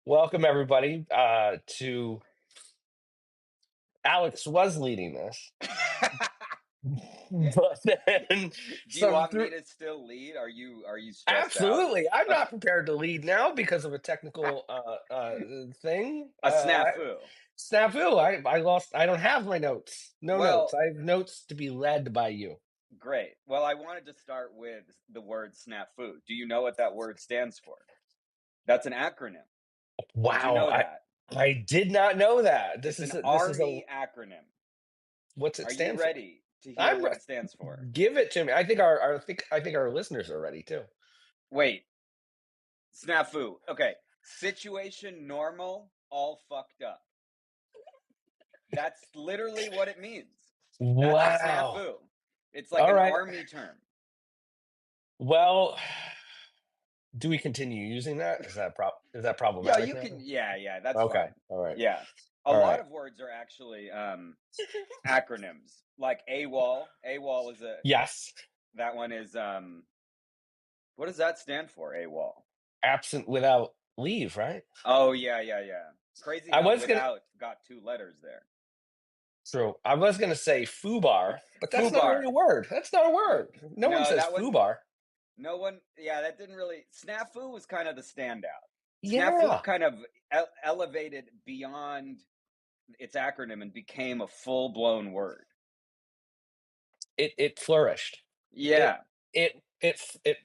Welcome everybody to Alex was leading this, but then Do you some want through me to still lead? Are you stressed out? absolutely. I'm Okay. not prepared to lead now because of a technical thing. A snafu. Snafu. I lost. I don't have my notes. No notes. Well, I have notes to be led by you. great. Well, I wanted to start with the word snafu. Do you know what that word stands for? That's an acronym. Did you Wow. know I that? I did not know that. It's an This is a army acronym. what's it Are you stand for? ready to hear I'm what it stands for? give it to me. I think our listeners are ready too. Wait, snafu. Okay. Situation normal, all fucked up. That's literally what it means. That's a Wow. snafu. It's like All an right. army term. Well, do we continue using that? Is that Yeah, problematic you now? can. Yeah, that's Okay. fine. All right. Yeah, a All lot right. of words are actually acronyms. Like AWOL. AWOL is a Yes. that one is what does that stand for? AWOL. Absent without leave, right? Oh yeah. Crazy I how was gonna without got two letters there. true. I was gonna say foobar, but that's not really Foobar. a word. That's not a N- word. No one No, says that one. foobar. No one. Yeah, that didn't really. Snafu was kind of the standout. Snafu Yeah. kind of elevated beyond its acronym and became a full blown word. It flourished. It Yeah. it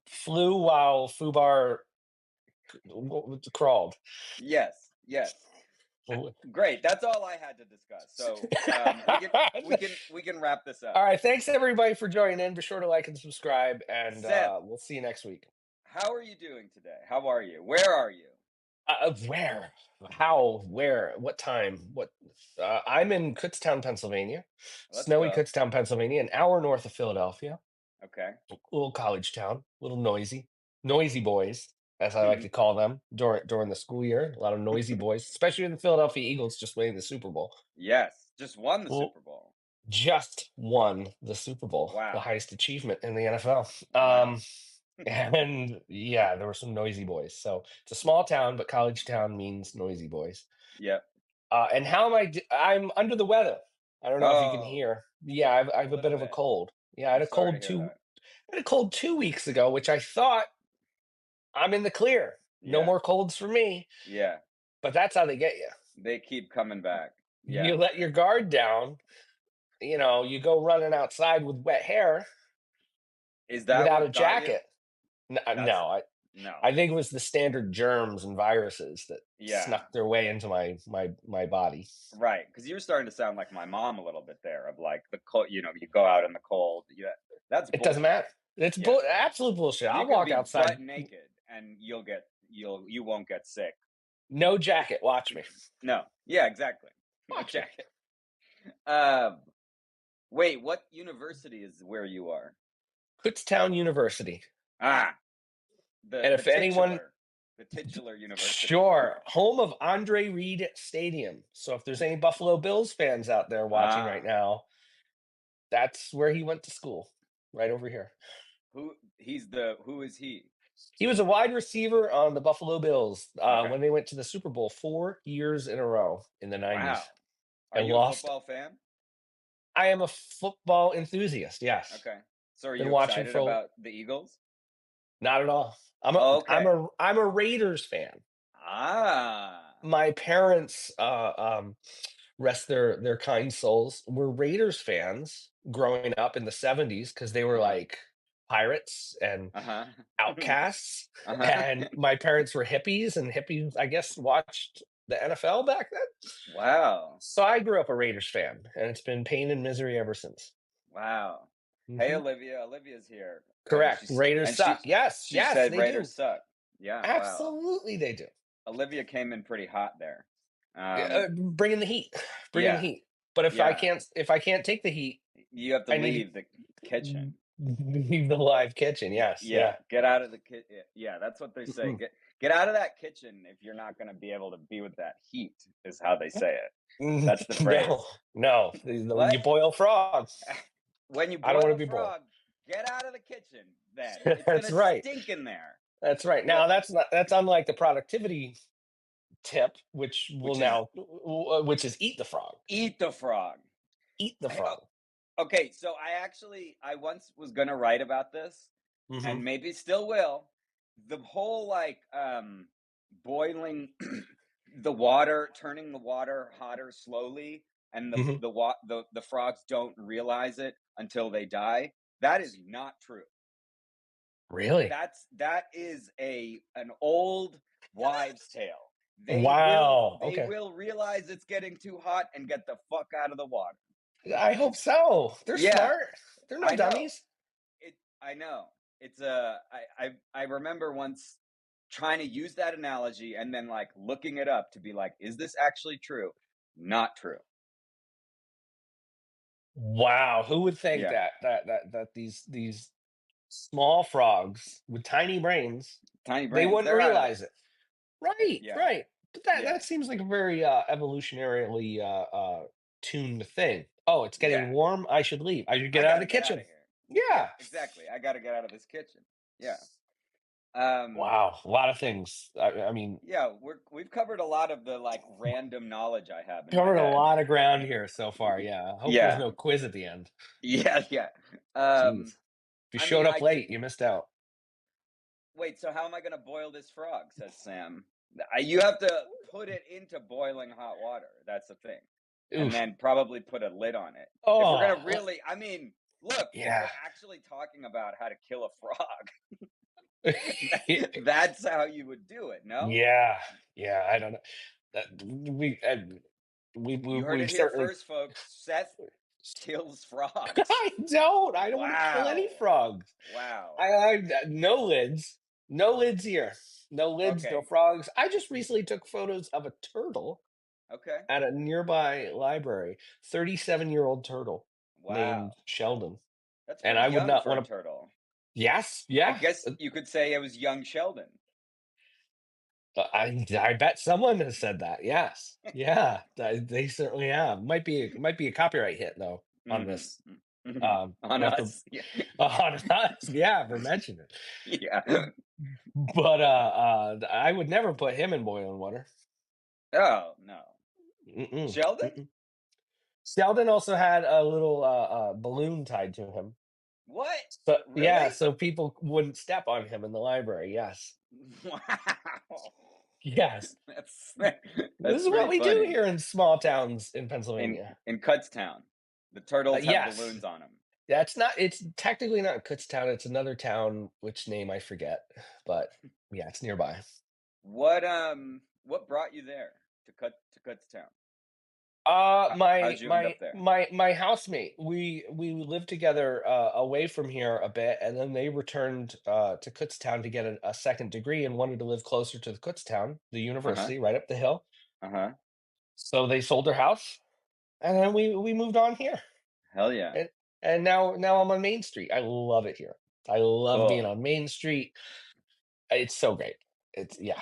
flew while foobar crawled. Yes. Great. That's all I had to discuss. So we can wrap this All up. right. Thanks everybody for joining in. Be sure to like and subscribe, and Seth, we'll see you next week. how are you doing today? How are you? Where are you? Where? How? Where? What time? What? I'm in Kutztown, Pennsylvania, Let's snowy go. Kutztown, Pennsylvania, an hour north of Philadelphia. Okay. Little college town, little noisy boys, as I like to call them during the school year. A lot of noisy boys, especially the Philadelphia Eagles just winning the Super Bowl. Yes. Just won the Well, Super Bowl. just won the Super Bowl, the Wow. highest achievement in the NFL. Wow. And yeah, there were some noisy boys. So it's a small town, but college town means noisy boys. Yep. And how am I? I'm under the weather. I don't know if you can Oh, hear. Yeah, I a have a bit little of a bit. cold. Yeah, I'm sorry to hear that. I had a cold 2 weeks ago, which I thought I'm in the clear. No Yeah. more colds for me. Yeah. But that's how they get you. They keep coming back. Yeah. You let your guard down. You go running outside with wet hair Is that without a what got you? jacket. No, That's no. I think it was the standard germs and viruses that Yeah. snuck their way into my body. Right, because you were starting to sound like my mom a little bit there, of like the cold. You go out in the cold. Yeah, that's It doesn't bullshit. matter. It's Yeah, absolute bullshit. you I'll can walk be outside, butt naked and you won't get sick. no jacket. Watch me. No, yeah, exactly. No Watch me. jacket. Um, wait, what university is where you are? Kutztown University. Ah, the And the if anyone, titular, the titular university. sure, home of Andre Reed Stadium. So if there's any Buffalo Bills fans out there watching right Ah, now, that's where he went to school, right over here. who is he? He was a wide receiver on the Buffalo Bills Okay, when they went to the Super Bowl 4 years in a row in the '90s wow. Are and you a lost. football fan? I am a football enthusiast. Yes, Okay, so are been you watching excited for about the Eagles? not at all. Okay. I'm a Raiders fan. Ah. My parents, rest their kind souls, were Raiders fans growing up in the '70s because they were Uh-huh. like pirates and Uh-huh. outcasts, Uh-huh. and my parents were hippies, and hippies, I guess, watched the NFL back then. Wow. So I grew up a Raiders fan, and it's been pain and misery ever since. Wow. Hey, Mhm. Olivia. Olivia's here. And Correct. Raiders suck. Yes, she yes, said they Raiders do. suck. Yeah, wow. Absolutely, they do. Olivia came in pretty hot there. Yeah, Um, bringing the heat, bringing the yeah, heat. But yeah. if I can't take the heat, You have to I need leave the kitchen. to leave the live kitchen. Yes, Yeah, yeah. get out of the kitchen. Yeah, that's what they say. Mhm. Get out of that kitchen if you're not going to be able to be with that heat, is how they say it. That's the No, phrase. no. When What? you boil frogs, When you I don't boil want to a be boiled. frog, get out of the kitchen then. It's That's gonna right. stink in there. That's right. What? Now that's unlike the productivity. tip, which will which is now which is eat the frog. eat the frog. Eat the Hey, frog. okay, so I once was gonna write about this, Mhm, and maybe still will. The whole like boiling the water, turning the water hotter slowly, and mhm. the frogs don't realize it until they die. That is not true. Really? That is a an old wives' tale. Wow, They okay. will realize it's getting too hot and get the fuck out of the water. I hope so. They're Yeah, smart. They're no I know. dummies. I know. It's a I remember once trying to use that analogy and then like looking it up to be like, is this actually true? Not true. Wow, who would think Yeah. that these small frogs with tiny brains, Tiny they brains, wouldn't they're out of realize this. it. Right, Yeah. right. But that Yeah. seems like a very, evolutionarily, tuned thing. "Oh, it's getting Yeah. warm, I should leave. I should get I out of gotta the get out kitchen." of here. Yeah, Yeah. exactly. I gotta get out of this kitchen. Yeah. Um, Wow, a lot of things. I mean, yeah, we've covered a lot of the like random knowledge I have in my covered a head. lot of ground here so far, yeah. I hope there's Yeah. no quiz at the end. Yeah, yeah. Um, Jeez. If you I showed mean, up I do. late, you missed out. Wait, so how am I gonna boil this frog? Says Sam. You have to put it into boiling hot water. That's the thing. And Oof. then probably put a lid on it. If we're gonna Oh, really, I mean, look, if yeah. we're actually talking about how to kill a frog, that's how you would do it, no? Yeah, yeah, I don't know. That You heard we've it here certainly first, folks. Seth kills frogs. I don't wanna kill any Wow. frogs. Wow. No lids. No lids here. No lids, no Okay. frogs. I just recently took photos of a turtle Okay. at a nearby library, 37-year-old turtle named Wow. Sheldon, That's and pretty I would young not for a wanna. turtle. Yes, I yeah, guess you could say it was young Sheldon. I bet someone has said that, yes. Yeah, they certainly have. Might be a copyright hit, though, on Mhm, this. mhm. On We'll have to us. Yeah. on us, yeah, for mentioning it. Yeah. But, I would never put him in boiling water. Oh, no. Mm-mm, Sheldon? mm-mm. Sheldon also had a little, balloon tied to him. What? So yeah, Really? so people wouldn't step on him in the library, yes. Wow. Yes. That's This that's is what pretty we do funny. here in small towns in In Pennsylvania. in Kutztown, the turtles have Yes. balloons on them. It's technically not Kutztown, it's another town, which name I forget, but yeah, it's nearby. What brought you there to Kutztown? My How'd you end my up there? my housemate, we lived together, away from here a bit, and then they returned, to Kutztown to get a second degree and wanted to live closer to the Kutztown, the Uh-huh. university right up the hill. Uh-huh. So they sold their house, and then we moved on here, Hell yeah. and now I'm on Main Street. I love it here. I love being Cool. on Main Street. It's so great. It's yeah.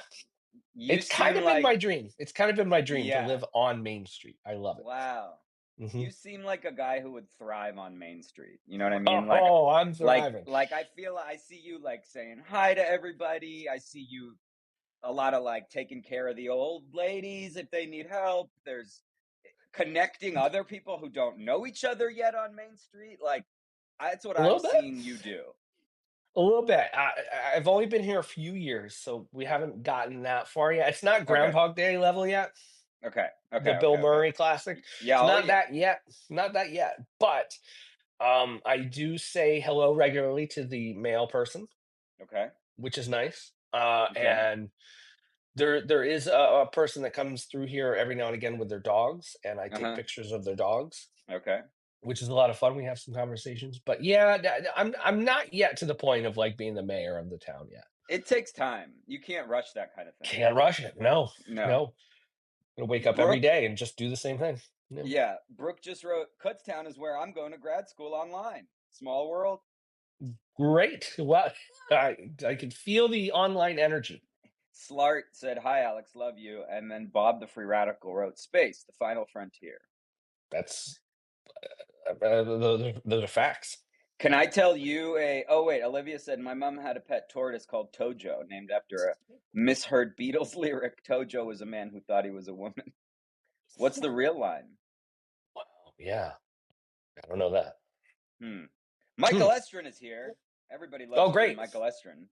You It's kind seem of been like my dream. It's kind of been my dream to yeah. live on Main Street. I love it. Wow. You Mhm. seem like a guy who would thrive on Main Street. You know what I mean? Oh, I'm thriving. I feel I see you like saying hi to everybody. I see you a lot of like taking care of the old ladies if they need help. There's connecting other people who don't know each other yet on Main Street. Like that's what A I'm little bit. seeing you do. A little bit. I've only been here a few years, so we haven't gotten that far yet. It's not Okay. Groundhog Day level yet, Okay. Okay. the Bill Okay. Okay. Murray classic. Yeah. It's Oh not yeah. that yet. Not that yet. But I do say hello regularly to the male person, Okay. which is nice. Okay. And there is a person that comes through here every now and again with their dogs, and I take Uh-huh. pictures of their dogs, Okay. which is a lot of fun. We have some conversations, but yeah, I'm not yet to the point of like being the mayor of the town yet. It takes time. You can't rush that kind of thing. Can't rush it. No, No. no. Gonna wake up every Brooke, day and just do the same thing. Yeah. yeah, Brooke just wrote Kutztown is where I'm going to grad school online. Small world. Great. Well, I can feel the online energy. Slart said, "Hi, Alex, love you." And then Bob the Free Radical wrote, "Space, the final frontier." That's those are facts. Can I tell you a oh, wait, Olivia said, "My mom had a pet tortoise called Tojo, named after a misheard Beatles lyric. Tojo was a man who thought he was a woman." What's the real line? Wow, yeah, I don't know that. Hmm. Hmm. Michael Estrin is here. Everybody loves Oh, a good great. Michael Estrin.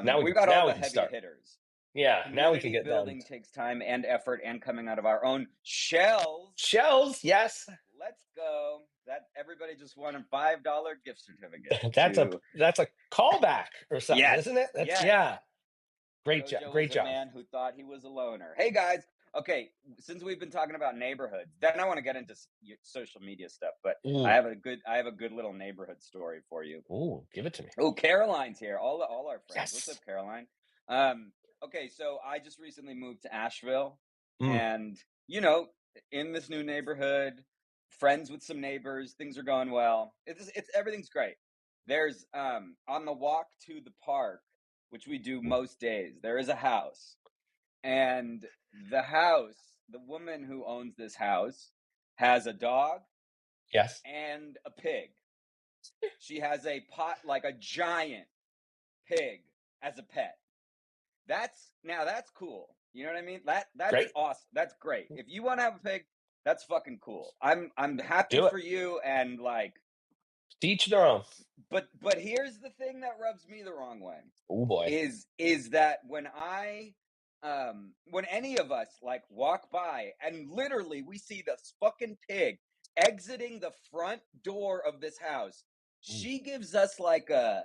Now We've got all now we the can heavy start. hitters. Yeah, now we can Community get done. building takes time and effort and coming out of our own shells. Shells, yes. Let's go. That everybody just won a $5 gift certificate That's a to that's a callback or something, yes, isn't it? That's yes. yeah. Great job. Tojo was Great a job. man who thought he was a loner. Hey guys, okay, since we've been talking about neighborhoods, then I want to get into social media stuff, but Ooh, I have a good little neighborhood story for you. ooh, give it to me. Oh, Caroline's here. All our friends. What's Yes. up, Caroline? Um, okay, so I just recently moved to Asheville, Mm, and you know, in this new neighborhood, friends with some neighbors, things are going well. It's everything's great. There's on the walk to the park, which we do mm. most days, there is a house. And the house, the woman who owns this house has a dog Yes. and a pig. She has a pot like a giant pig as a pet. That's cool. You know what I mean? That's Great. awesome. That's great. If you want to have a pig, that's fucking cool. I'm happy Do it. for you and like Teach their own. but here's the thing that rubs me the wrong way Oh boy. is that when any of us like walk by and literally we see this fucking pig exiting the front door of this house, Mm. she gives us like a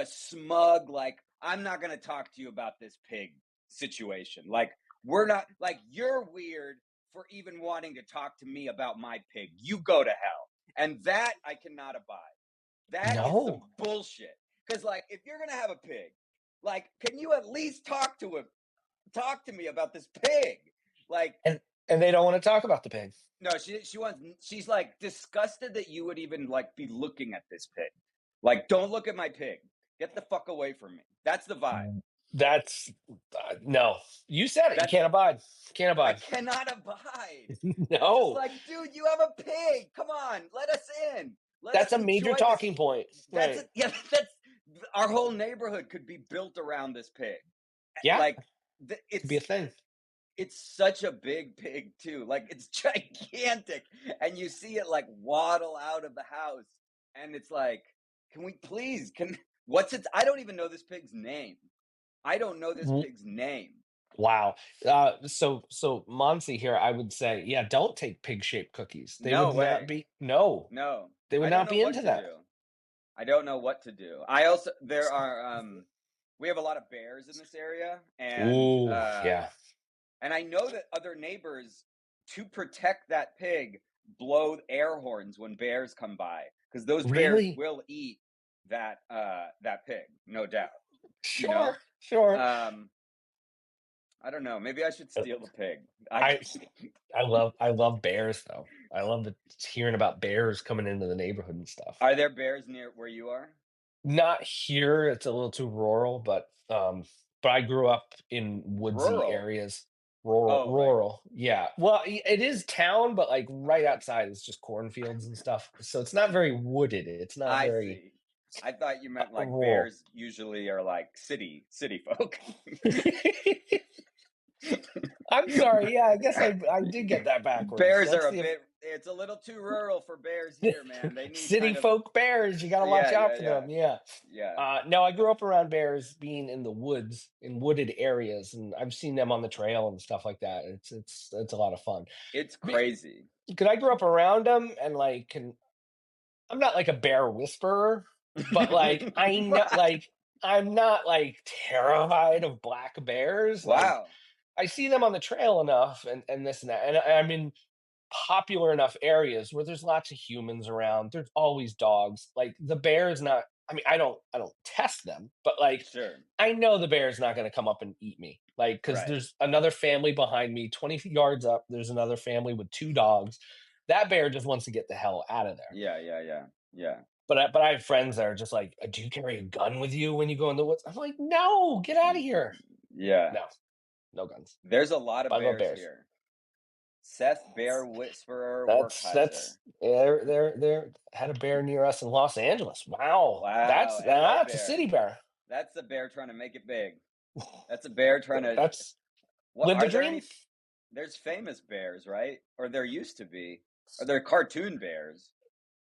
smug, like, I'm not going to talk to you about this pig situation. Like, we're not, like, you're weird for even wanting to talk to me about my pig. You go to hell. And that I cannot abide. That is some No. bullshit. Because, like, if you're going to have a pig, like, can you at least talk to me about this pig? Like, And they don't want to talk about the pig. no, she's like disgusted that you would even like be looking at this pig. Like, don't look at my pig. Get the fuck away from me. That's the vibe. That's no. You said it. You That's can't abide. Can't I abide. cannot abide. It's just No. like, dude, you have a pig. Come on, let us in. Let us That's a major enjoy this. talking point. That's Right. it. Yeah, that's our whole neighborhood could be built around this pig. Yeah. Like, Could be a thing. it's such a big pig too. Like it's gigantic, and you see it like waddle out of the house, and it's like, can we please? Can what's its? I don't even know this pig's name. I don't know this pig's name. Wow. So Monsi here, I would say, yeah, don't take pig-shaped cookies. They No would not way. be no, No, they would I don't not know be what into to that. do. I don't know what to do. I also there are we have a lot of bears in this area, Ooh, yeah. and I know that other neighbors, to protect that pig, blow air horns when bears come by because those bears Really? will eat that pig, no doubt. You know, Sure, sure. um, I don't know. Maybe I should Uh, steal the pig. I I I love bears though. I love hearing about bears coming into the neighborhood and stuff. Are there bears near where you are? Not here, it's a little too rural, but I grew up in woodsy Rural. areas. Rural Oh, like rural, yeah. Well, it is town, but, like, right outside is just cornfields and stuff, so it's not very wooded, it's not I very, see. I thought you meant like rural. bears usually are like city folk. I'm sorry, yeah, I guess I did get that backwards. Bears are That's a the bit it's a little too rural for bears here, man. They need city kind of folk bears, you gotta watch yeah, out yeah, for yeah. them, yeah. Yeah. No, I grew up around bears being in the woods, in wooded areas, and I've seen them on the trail and stuff like that. It's a lot of fun. It's Be crazy. 'Cause I grew up around them and, like, I'm not like a bear whisperer, but, like, I know What? like, I'm not, like, terrified of black bears, like, Wow. I see them on the trail enough and this and that, and I'm in popular enough areas where there's lots of humans around, there's always dogs, like, the bear's not I mean, I don't test them, but, like, Sure. I know the bear's not gonna come up and eat me, like because Right. there's another family behind me, 20 yards up, there's another family with 2 dogs. That bear just wants to get the hell out of there. Yeah, yeah, yeah. Yeah. But I have friends that are just like, "Do you carry a gun with you when you go in the woods?" I'm like, "No, get out of here." Yeah. No, no guns. There's a lot of I love bears bears. here. Seth Bear Whisperer That's Werkheiser. they're had a bear near us in Los Angeles. Wow, Wow, LA that's a bear. city bear. That's the bear trying to make it big. That's a bear trying to. That's What live the are there dream. any? There's famous bears, right? Or there used to be. Or they're cartoon bears.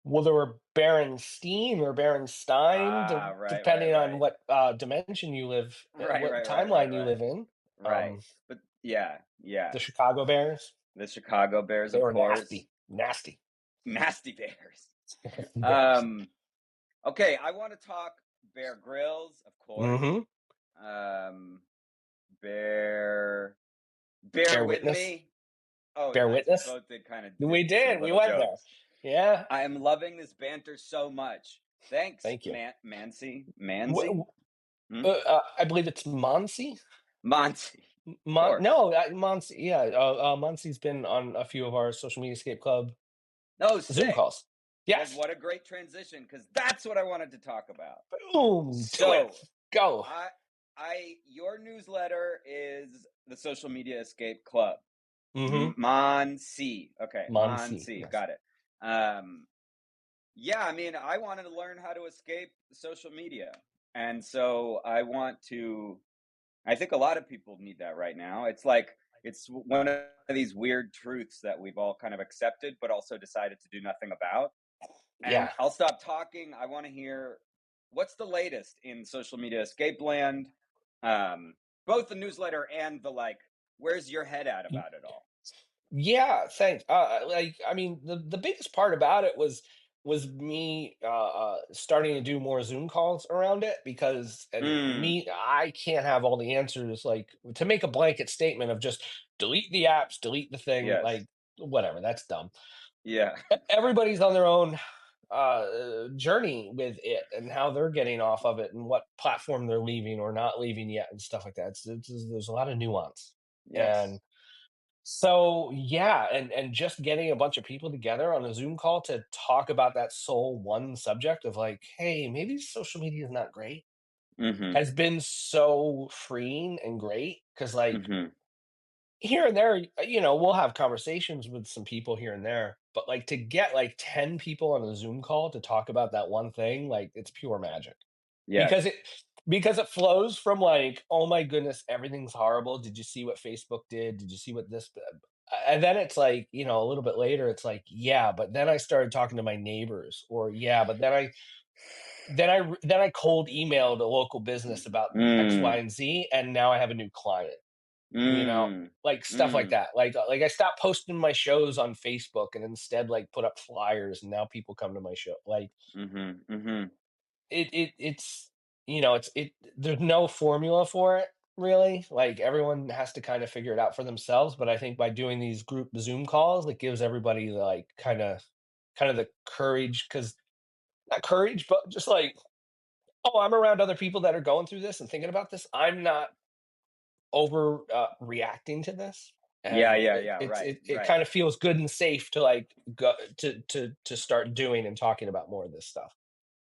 Well, there were Berenstein or Berenstein, Ah, right, right, depending on right. what dimension you live, Right, what right, right, right, timeline you right. live in. Right. Um, But yeah, yeah. the Chicago Bears, The Chicago Bears, they of were course. nasty, nasty. Nasty Bears. Bears. Um, okay, I want to talk Bear Grylls, of course. Mm-hmm. Um, Bear Bear Bear with witness, me. Oh, bear nice. We witness. both did kind of We did some did. We little went there. jokes. Yeah. I am loving this banter so much. Thanks, Thank you. Mansi? Hmm? I believe it's Monsi. Monty. Of course. No, Monsi. Yeah, Monsi's been on a few of our social media escape club No, Zoom sick. calls. Well, Yes. what a great transition, because that's what I wanted to talk about. Boom. Do it. So, Go. I, your newsletter is the Social Media Escape Club. Mm-hmm. Monsi. Okay, Monsi. Monsi. Yes. Got it. Um, yeah, I mean, I wanted to learn how to escape social media, and so I want to. I think a lot of people need that right now. It's like it's one of these weird truths that we've all kind of accepted, but also decided to do nothing about. And Yeah. I'll stop talking. I want to hear what's the latest in social media escape land, both the newsletter and the like. Where's your head at about it all? Yeah, thanks. Like, I mean, the biggest part about it was me starting to do more Zoom calls around it because and Mm, me I can't have all the answers like to make a blanket statement of just delete the apps, delete the thing, yes. like whatever, that's dumb. Yeah. Everybody's on their own journey with it and how they're getting off of it and what platform they're leaving or not leaving yet and stuff like that. There's a lot of nuance. Yes. And so yeah, and just getting a bunch of people together on a Zoom call to talk about that sole one subject of like, hey, maybe social media is not great, Mm-hmm. has been so freeing and great because like Mm-hmm. here and there, we'll have conversations with some people here and there, but like to get like 10 people on a Zoom call to talk about that one thing, like it's pure magic. Because Yes. it flows from like, "Oh my goodness, everything's horrible. Did you see what Facebook did? Did you see what this" and then it's like, a little bit later, it's like, "Yeah, but then I started talking to my neighbors," or, "Yeah, but then I cold emailed a local business about X, Y, Mm. and Z, and now I have a new client." You know? Mm. Like, stuff like Mm. that. Like, I stopped posting my shows on Facebook and instead, like, put up flyers, and now people come to my show. Like, Mhm, mhm. it's there's no formula for it really. Like everyone has to kind of figure it out for themselves. But I think by doing these group Zoom calls, it gives everybody the like kind of the courage, because not courage, but just like, oh, I'm around other people that are going through this and thinking about this. I'm not over reacting to this. Yeah, And yeah, yeah, right, it right, kind of feels good and safe to like go to start doing and talking about more of this stuff.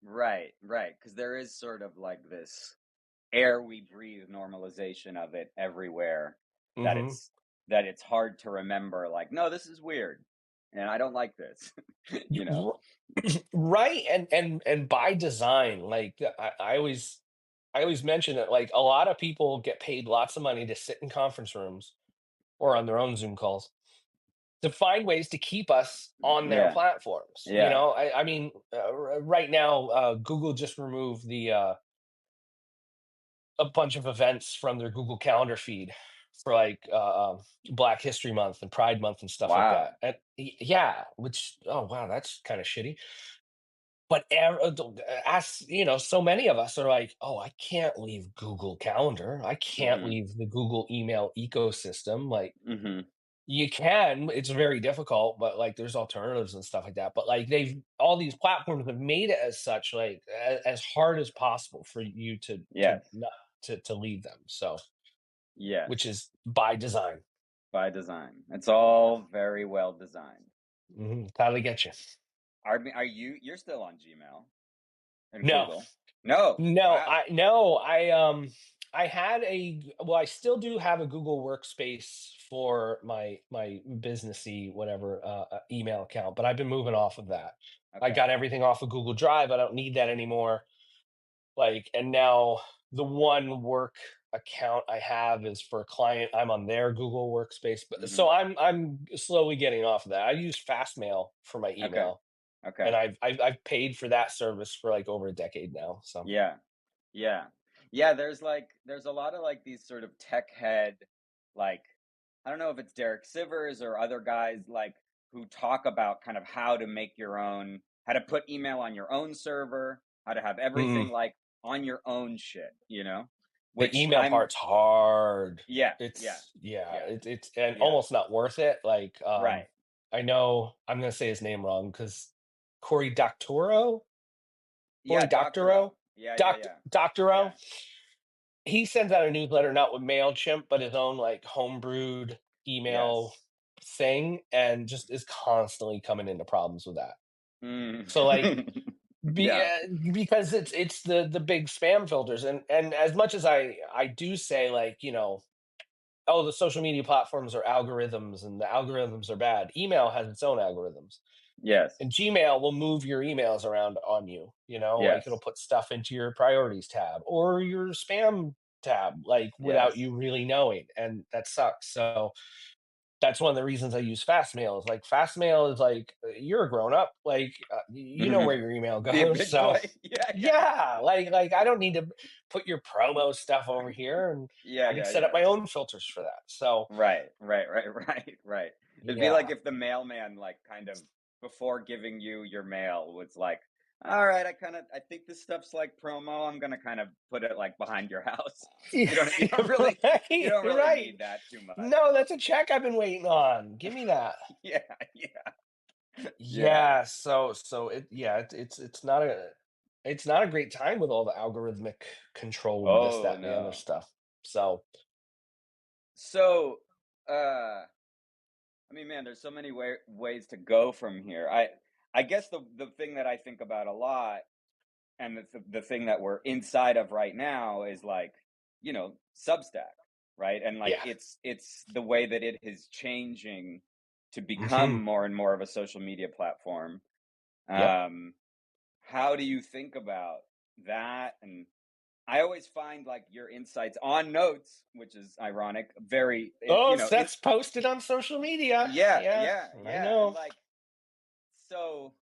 right. Because there is sort of like this air we breathe normalization of it everywhere that Hmm. it's hard to remember, like, "No, this is weird, and I don't like this." You know? Right, and by design, like, I always mention that, like, a lot of people get paid lots of money to sit in conference rooms or on their own Zoom calls to find ways to keep us on their Yeah, platforms, yeah. I mean, right now, Google just removed a bunch of events from their Google Calendar feed for, like, Black History Month and Pride Month and stuff like that, Wow. and yeah, which oh, wow, that's kinda shitty. But as so many of us are like, "Oh, I can't leave Google Calendar. I can't Mhm, leave the Google email ecosystem." Like, mhm. you can, it's very difficult, but, like, there's alternatives and stuff like that. But, like, they've all these platforms have made it as such, like, as hard as possible for you to Yes, not to leave them, so which yes, is by design. by design. It's Yeah. all very well designed. Mhm, how they get you. Are you're still on Gmail and No. Google? No. No, Wow. no, I had I still do have a Google Workspace for my businessy whatever email account, but I've been moving off of that. I Okay. got everything off of Google Drive. I don't need that anymore. Like, and now the one work account I have is for a client. I'm on their Google Workspace, but Mhm. so I'm slowly getting off of that. I use Fastmail for my Okay. email, Okay. and I've paid for that service for like over a decade now. So. Yeah. Yeah. Yeah, there's a lot of like these sort of tech head like I don't know if it's Derek Sivers or other guys like who talk about kind of how to put email on your own server, how to have Mm. everything like on your own shit, you know? The Which email part's hard. yeah, yeah, It's yeah, yeah, it's and yeah. almost not worth it. Like, Right. I know I'm gonna say his name wrong because Cory Doctorow, Yeah, Cory Doctorow. Doctorow, Yeah, yeah, yeah. Doctorow. Yeah. He sends out a newsletter not with Mailchimp, but his own like homebrewed email Yes. thing, and just is constantly coming into problems with that. Mm. So like, Yeah. because it's the big spam filters, and as much as I do say like oh, the social media platforms are algorithms and the algorithms are bad. Email has its own algorithms. Yes. And Gmail will move your emails around on you, like it'll Yes. put stuff into your priorities tab or your spam tab, like without Yes. you really knowing. And that sucks. So that's one of the reasons I use Fastmail is like Fastmail is like you're a grown up, like you know Mhm. where your email Be a goes. big So boy. Yeah, yeah. yeah, like I don't need to put your promo stuff over here, and Yeah, I can yeah, set up yeah. my own filters for that. So Right, right, right, right, right. It'd be like yeah. if the mailman, like, kind of before giving you your mail was like, "All right, I think this stuff's like promo. I'm gonna kind of put it like behind your house." Yeah, You right, don't really right. need that too much. No, that's a check I've been waiting on. Give me that. Yeah, yeah, yeah. Yeah, so it's not a great time with all the algorithmic controlled this, Oh that, and the other no. stuff. So, So, I mean, man, there's so many ways to go from here. I guess the thing that I think about a lot and the thing that we're inside of right now is like Substack, right? And like yeah. it's the way that it is changing to become Mhm. more and more of a social media platform. Yep. um how do you think about that? And I always find like your insights on notes, which is ironic, very Oh, so that's posted on social media. yeah, Yeah, yeah, I yeah. And know. like, so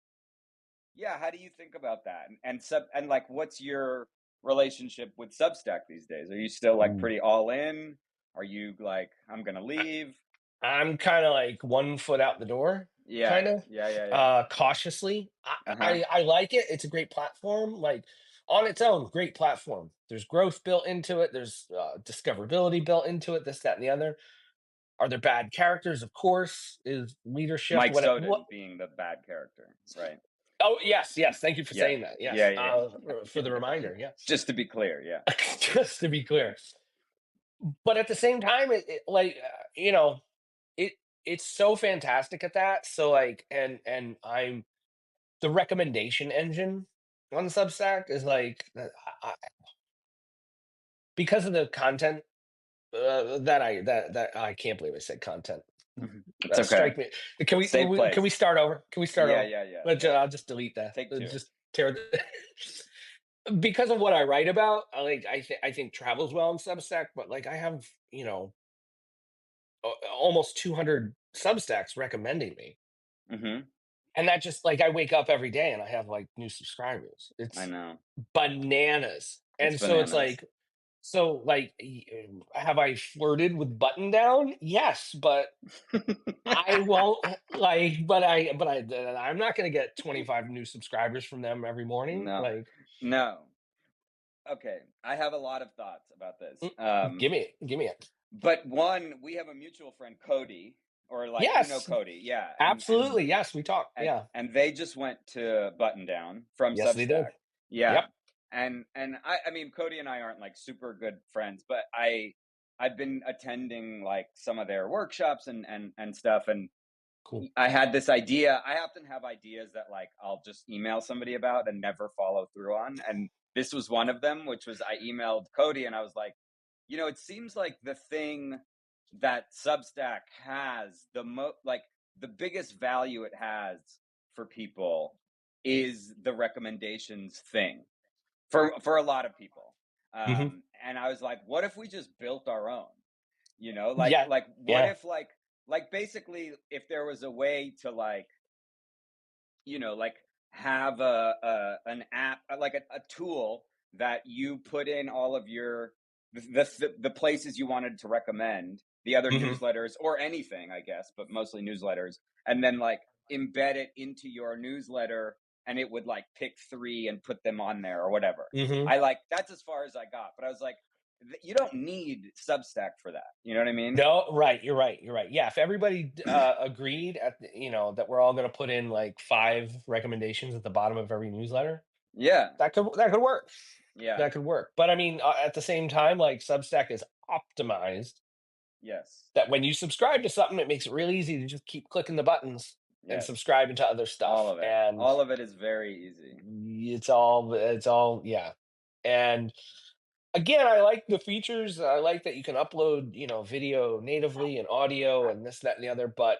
yeah, how do you think about that? And like, what's your relationship with Substack these days? Are you still like Ooh. pretty all in? Are you like, I'm gonna I leave? I'm kinda like 1 foot out the door, Yeah, kinda, yeah, yeah, yeah. cautiously. I Uh-huh. I I like it, it's a great platform, like, on its own, great platform. There's growth built into it, there's, discoverability built into it, this, that, and the other. Are there bad characters? Of course. Is leadership Mike what Soden being the bad character, right? Oh, yes, yes, thank you for Yeah, saying that, yeah, yes, yeah, for yeah. the reminder, yeah. Just to be clear, yeah. Just to be clear. But at the same time, like, it it's so fantastic at that, so, like and I'm the recommendation engine on Substack is like, because of the content, that I can't believe I said content. It's okay. Strike me. Can we Safe can we place. start over? Can we start Yeah, over? yeah, yeah, Let's yeah. I'll just delete that. Take two. Just tear the because of what I write about, I think travels well in Substack, but, like, I have, almost 200 Substacks recommending me. Hmm. And that just like I wake up every day and I have like new subscribers. I It's know. bananas. It's And so it's bananas. like, have I flirted with Button Down? Yes, but I won't I'm not going to get 25 new subscribers from them every morning. No, Like, no. Okay, I have a lot of thoughts about this. mm, give me it. But one, we have a mutual friend, Cody, or like you know Yes, Cody, yeah, absolutely. Yes, we talk. Yeah. and they just went to Button Down from Yes, they did. Substack, yeah, Yep. and I mean Cody and I aren't like super good friends, but I've been attending like some of their workshops and stuff, and Cool. I had this idea. I often have ideas that like I'll just email somebody about and never follow through on. And this was one of them, which was I emailed Cody and I was like, it seems like the thing that Substack has the biggest value it has for people is the recommendations thing for a lot of people. Hmm. And I was like, what if we just built our own? Yeah, What yeah. if basically if there was a way to like have an app, like a tool that you put in all of the places you wanted to recommend, the other Hmm. newsletters or anything, I guess, but mostly newsletters, and then like embed it into your newsletter, and it would like pick three and put them on there or whatever. Hmm. That's as far as I got, but I was like, you don't need Substack for that. You know what I mean? No, right. You're right. You're right. Yeah, if everybody agreed that we're all going to put in like five recommendations at the bottom of every newsletter, Yeah, that could work. yeah, That could work. But I mean, at the same time, like Substack is optimized yes, that when you subscribe to something, it makes it really easy to just keep clicking the buttons and yes. subscribing to other All stuff. of it. And All of it is very easy. it's all yeah. And again, I like the features. I like that you can upload, video natively and audio and this, that, and the other. But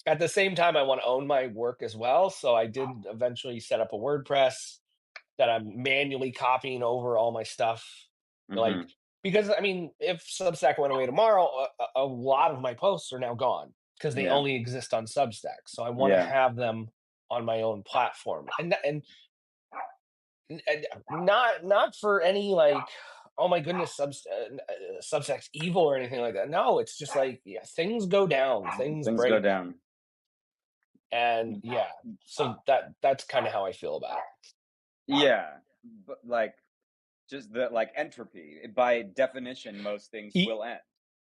at the same time, I want to own my work as well. So I did eventually set up a WordPress that I'm manually copying over all my stuff. Like, Mhm. because I mean, if Substack went away tomorrow, a lot of my posts are now gone because they Yeah. only exist on Substack. So I want to Yeah. have them on my own platform, and not for any like, oh my goodness, Substack's evil or anything like that. No, it's just like, yeah, things go down, things Things go break, down. and yeah. So that's kind of how I feel about it. Yeah. But just the entropy. By definition, most things Y- will end,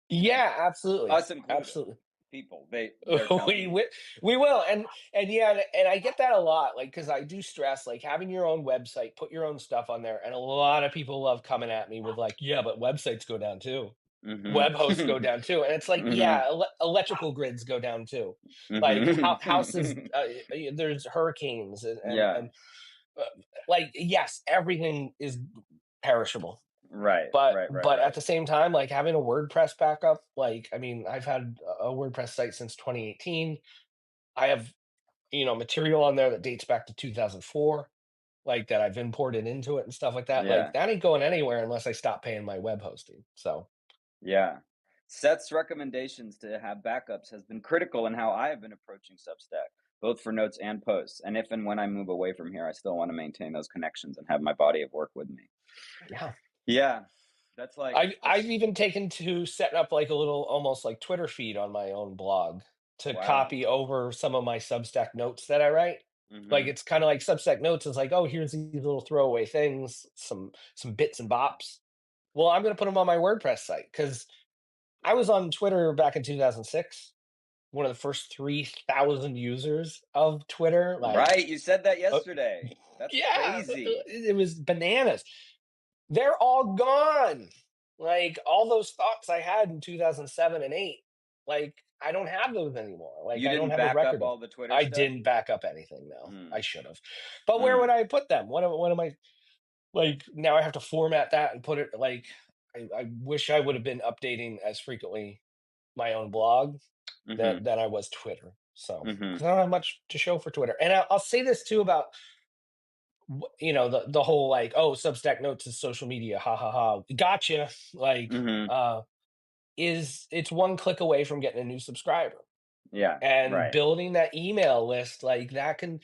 you know. Yeah, absolutely, Us included. absolutely. People. They're telling we me. will, we will, and yeah, and I get that a lot, like because I do stress like having your own website, put your own stuff on there, and a lot of people love coming at me with like, yeah, but websites go down too, Mhm. web hosts go down too, and it's like, Mhm. yeah, electrical grids go down too, like houses, Mhm. there's hurricanes Yeah. and uh, like, yes, everything is perishable. Right. But Right, right, but at right. the same time, like having a WordPress backup, like I mean, I've had a WordPress site since 2018. I have, material on there that dates back to 2004, like that I've imported into it and stuff like that. Like Yeah. that ain't going anywhere unless I stop paying my web hosting. So Yeah. Seth's recommendations to have backups has been critical in how I have been approaching Substack, both for notes and posts. And if and when I move away from here, I still want to maintain those connections and have my body of work with me. yeah, Yeah. I've even taken to setting up like a little almost like Twitter feed on my own blog to Wow. copy over some of my Substack notes that I write. Like Mhm. it's kind of like Substack notes is like, oh, here's these little throwaway things, some bits and bops. Well, I'm gonna put them on my WordPress site because I was on Twitter back in 2006, one of the first 3,000 users of Twitter. Like, Right. You said that uh, yesterday. That's yeah, crazy. it was bananas. They're all gone. Like all those thoughts I had in 2007 and 8, like I don't have those anymore. Like You I don't didn't have a back up record of. all the Twitter I stuff? didn't back up anything. No, I Mm. should have. But where would Mm. I put them? What am I like now? I have to format that and put it like. I wish I would have been updating as frequently my own blog Mhm. than I was Twitter. So Mhm. because I don't have much to show for Twitter, and I'll say this too about the whole like, oh, Substack notes is social media, ha ha ha, gotcha. Like Mhm. is it's one click away from getting a new subscriber, Yeah. and Right. building that email list like that can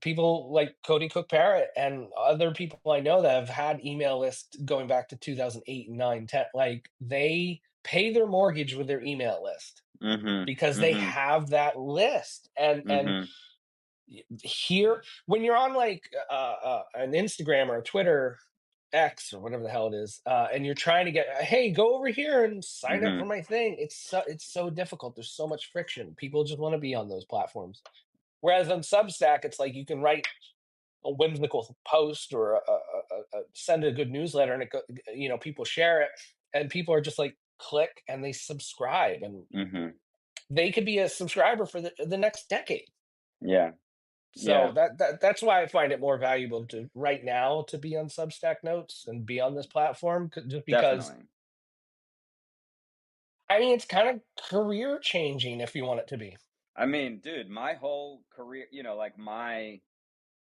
people like Cody Cook Parrott and other people I know that have had email lists going back to 2008 and 9 10, like they pay their mortgage with their email list Mhm. because they Mhm. have that list. And Mhm. here, when you're on like an Instagram or a Twitter X or whatever the hell it is, and you're trying to get, hey, go over here and sign up for Mhm. my thing. It's so difficult. There's so much friction. People just want to be on those platforms. Whereas on Substack, it's like you can write a whimsical post or send a good newsletter, and people share it, and people are just like click and they subscribe, and Mhm. they could be a subscriber for the next decade. Yeah. So Yeah, that's why I find it more valuable to right now to be on Substack Notes and be on this platform, just because definitely. I mean it's kind of career changing if you want it to be. I mean, dude, my whole career, like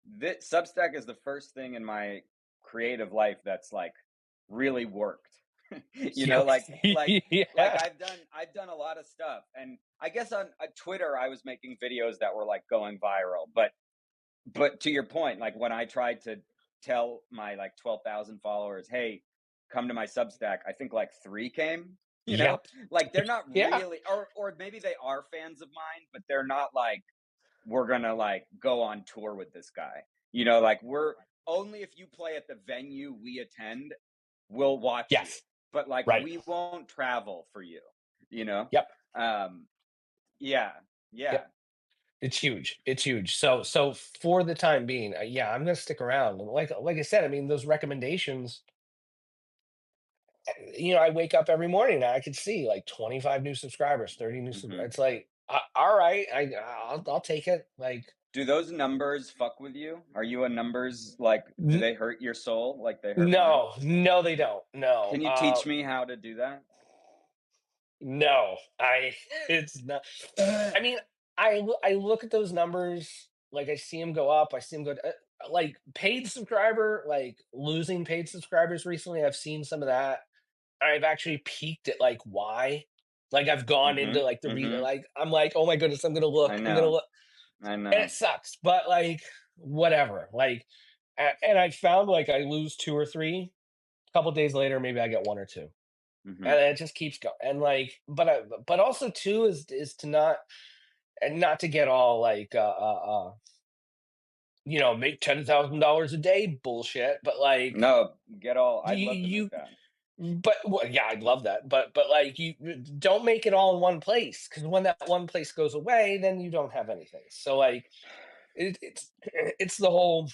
this Substack is the first thing in my creative life that's like really worked. Yeah, Like yeah, I've done a lot of stuff, and I guess on Twitter I was making videos that were like going viral, but to your point, like when I tried to tell my like 12,000 followers, "Hey, come to my Substack," I think like 3 came, you know? yep, Like they're not yeah, really, or maybe they are fans of mine, but they're not like we're going to like go on tour with this guy. Like we're only if you play at the venue we attend, we'll watch you. yes, But like right, we won't travel for you, you know? yep, Um yeah. Yeah. yep. It's huge. It's huge. So for the time being, yeah, I'm gonna stick around. And like I said, I mean, those recommendations. I wake up every morning and I could see like 25 new subscribers, 30 new. Mhm. It's like, all right, I'll take it. Like, Do those numbers fuck with you? Are you a numbers like do n- they hurt your soul like they hurt mine? no, no, they don't. No, Can you teach me how to do that? no. It's not. I mean, I look at those numbers. Like, I see them go up. I see them go. Like paid subscriber, like losing paid subscribers recently. I've seen some of that. I've actually peeked at like why. Like I've gone into Mhm. like Mhm. like I'm like, oh my goodness, I'm gonna I look. I'm gonna know. look, I and it know. sucks. But like whatever. Like, and I found like I lose two or three. A couple days later, maybe I get one or two, Mhm. and it just keeps going. And like, but also too is to not and not to get all like make $10,000 a day bullshit. But like No, get all I'd love to you make that. But well, yeah, I'd love that. But like don't make it all in one place, because when that one place goes away, then you don't have anything. So like it's the whole.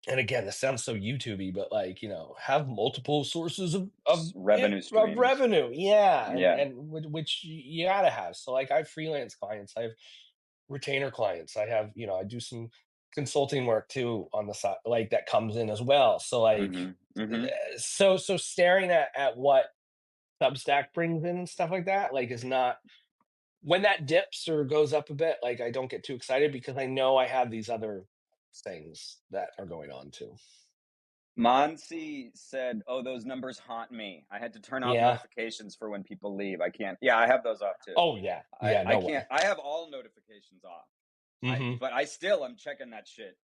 And again, this sounds so YouTubey, but like have multiple sources Revenue of streams. revenue. Yeah, and Yeah. which you gotta have. So like I have freelance clients, I have retainer clients, I have I do some consulting work too on the side, like that comes in as well. So like Mhm. Mhm. so staring at what Substack brings in and stuff like that, like, is not when that dips or goes up a bit, like, I don't get too excited because I know I have these other things that are going on too. Monsi said, "Oh, those numbers haunt me. I had to turn off Yeah. notifications for when people leave. I can't." Yeah, I have those off too. Oh, yeah. I Yeah, I no can't. way. I have all notifications off. Mhm. But I still am checking that shit.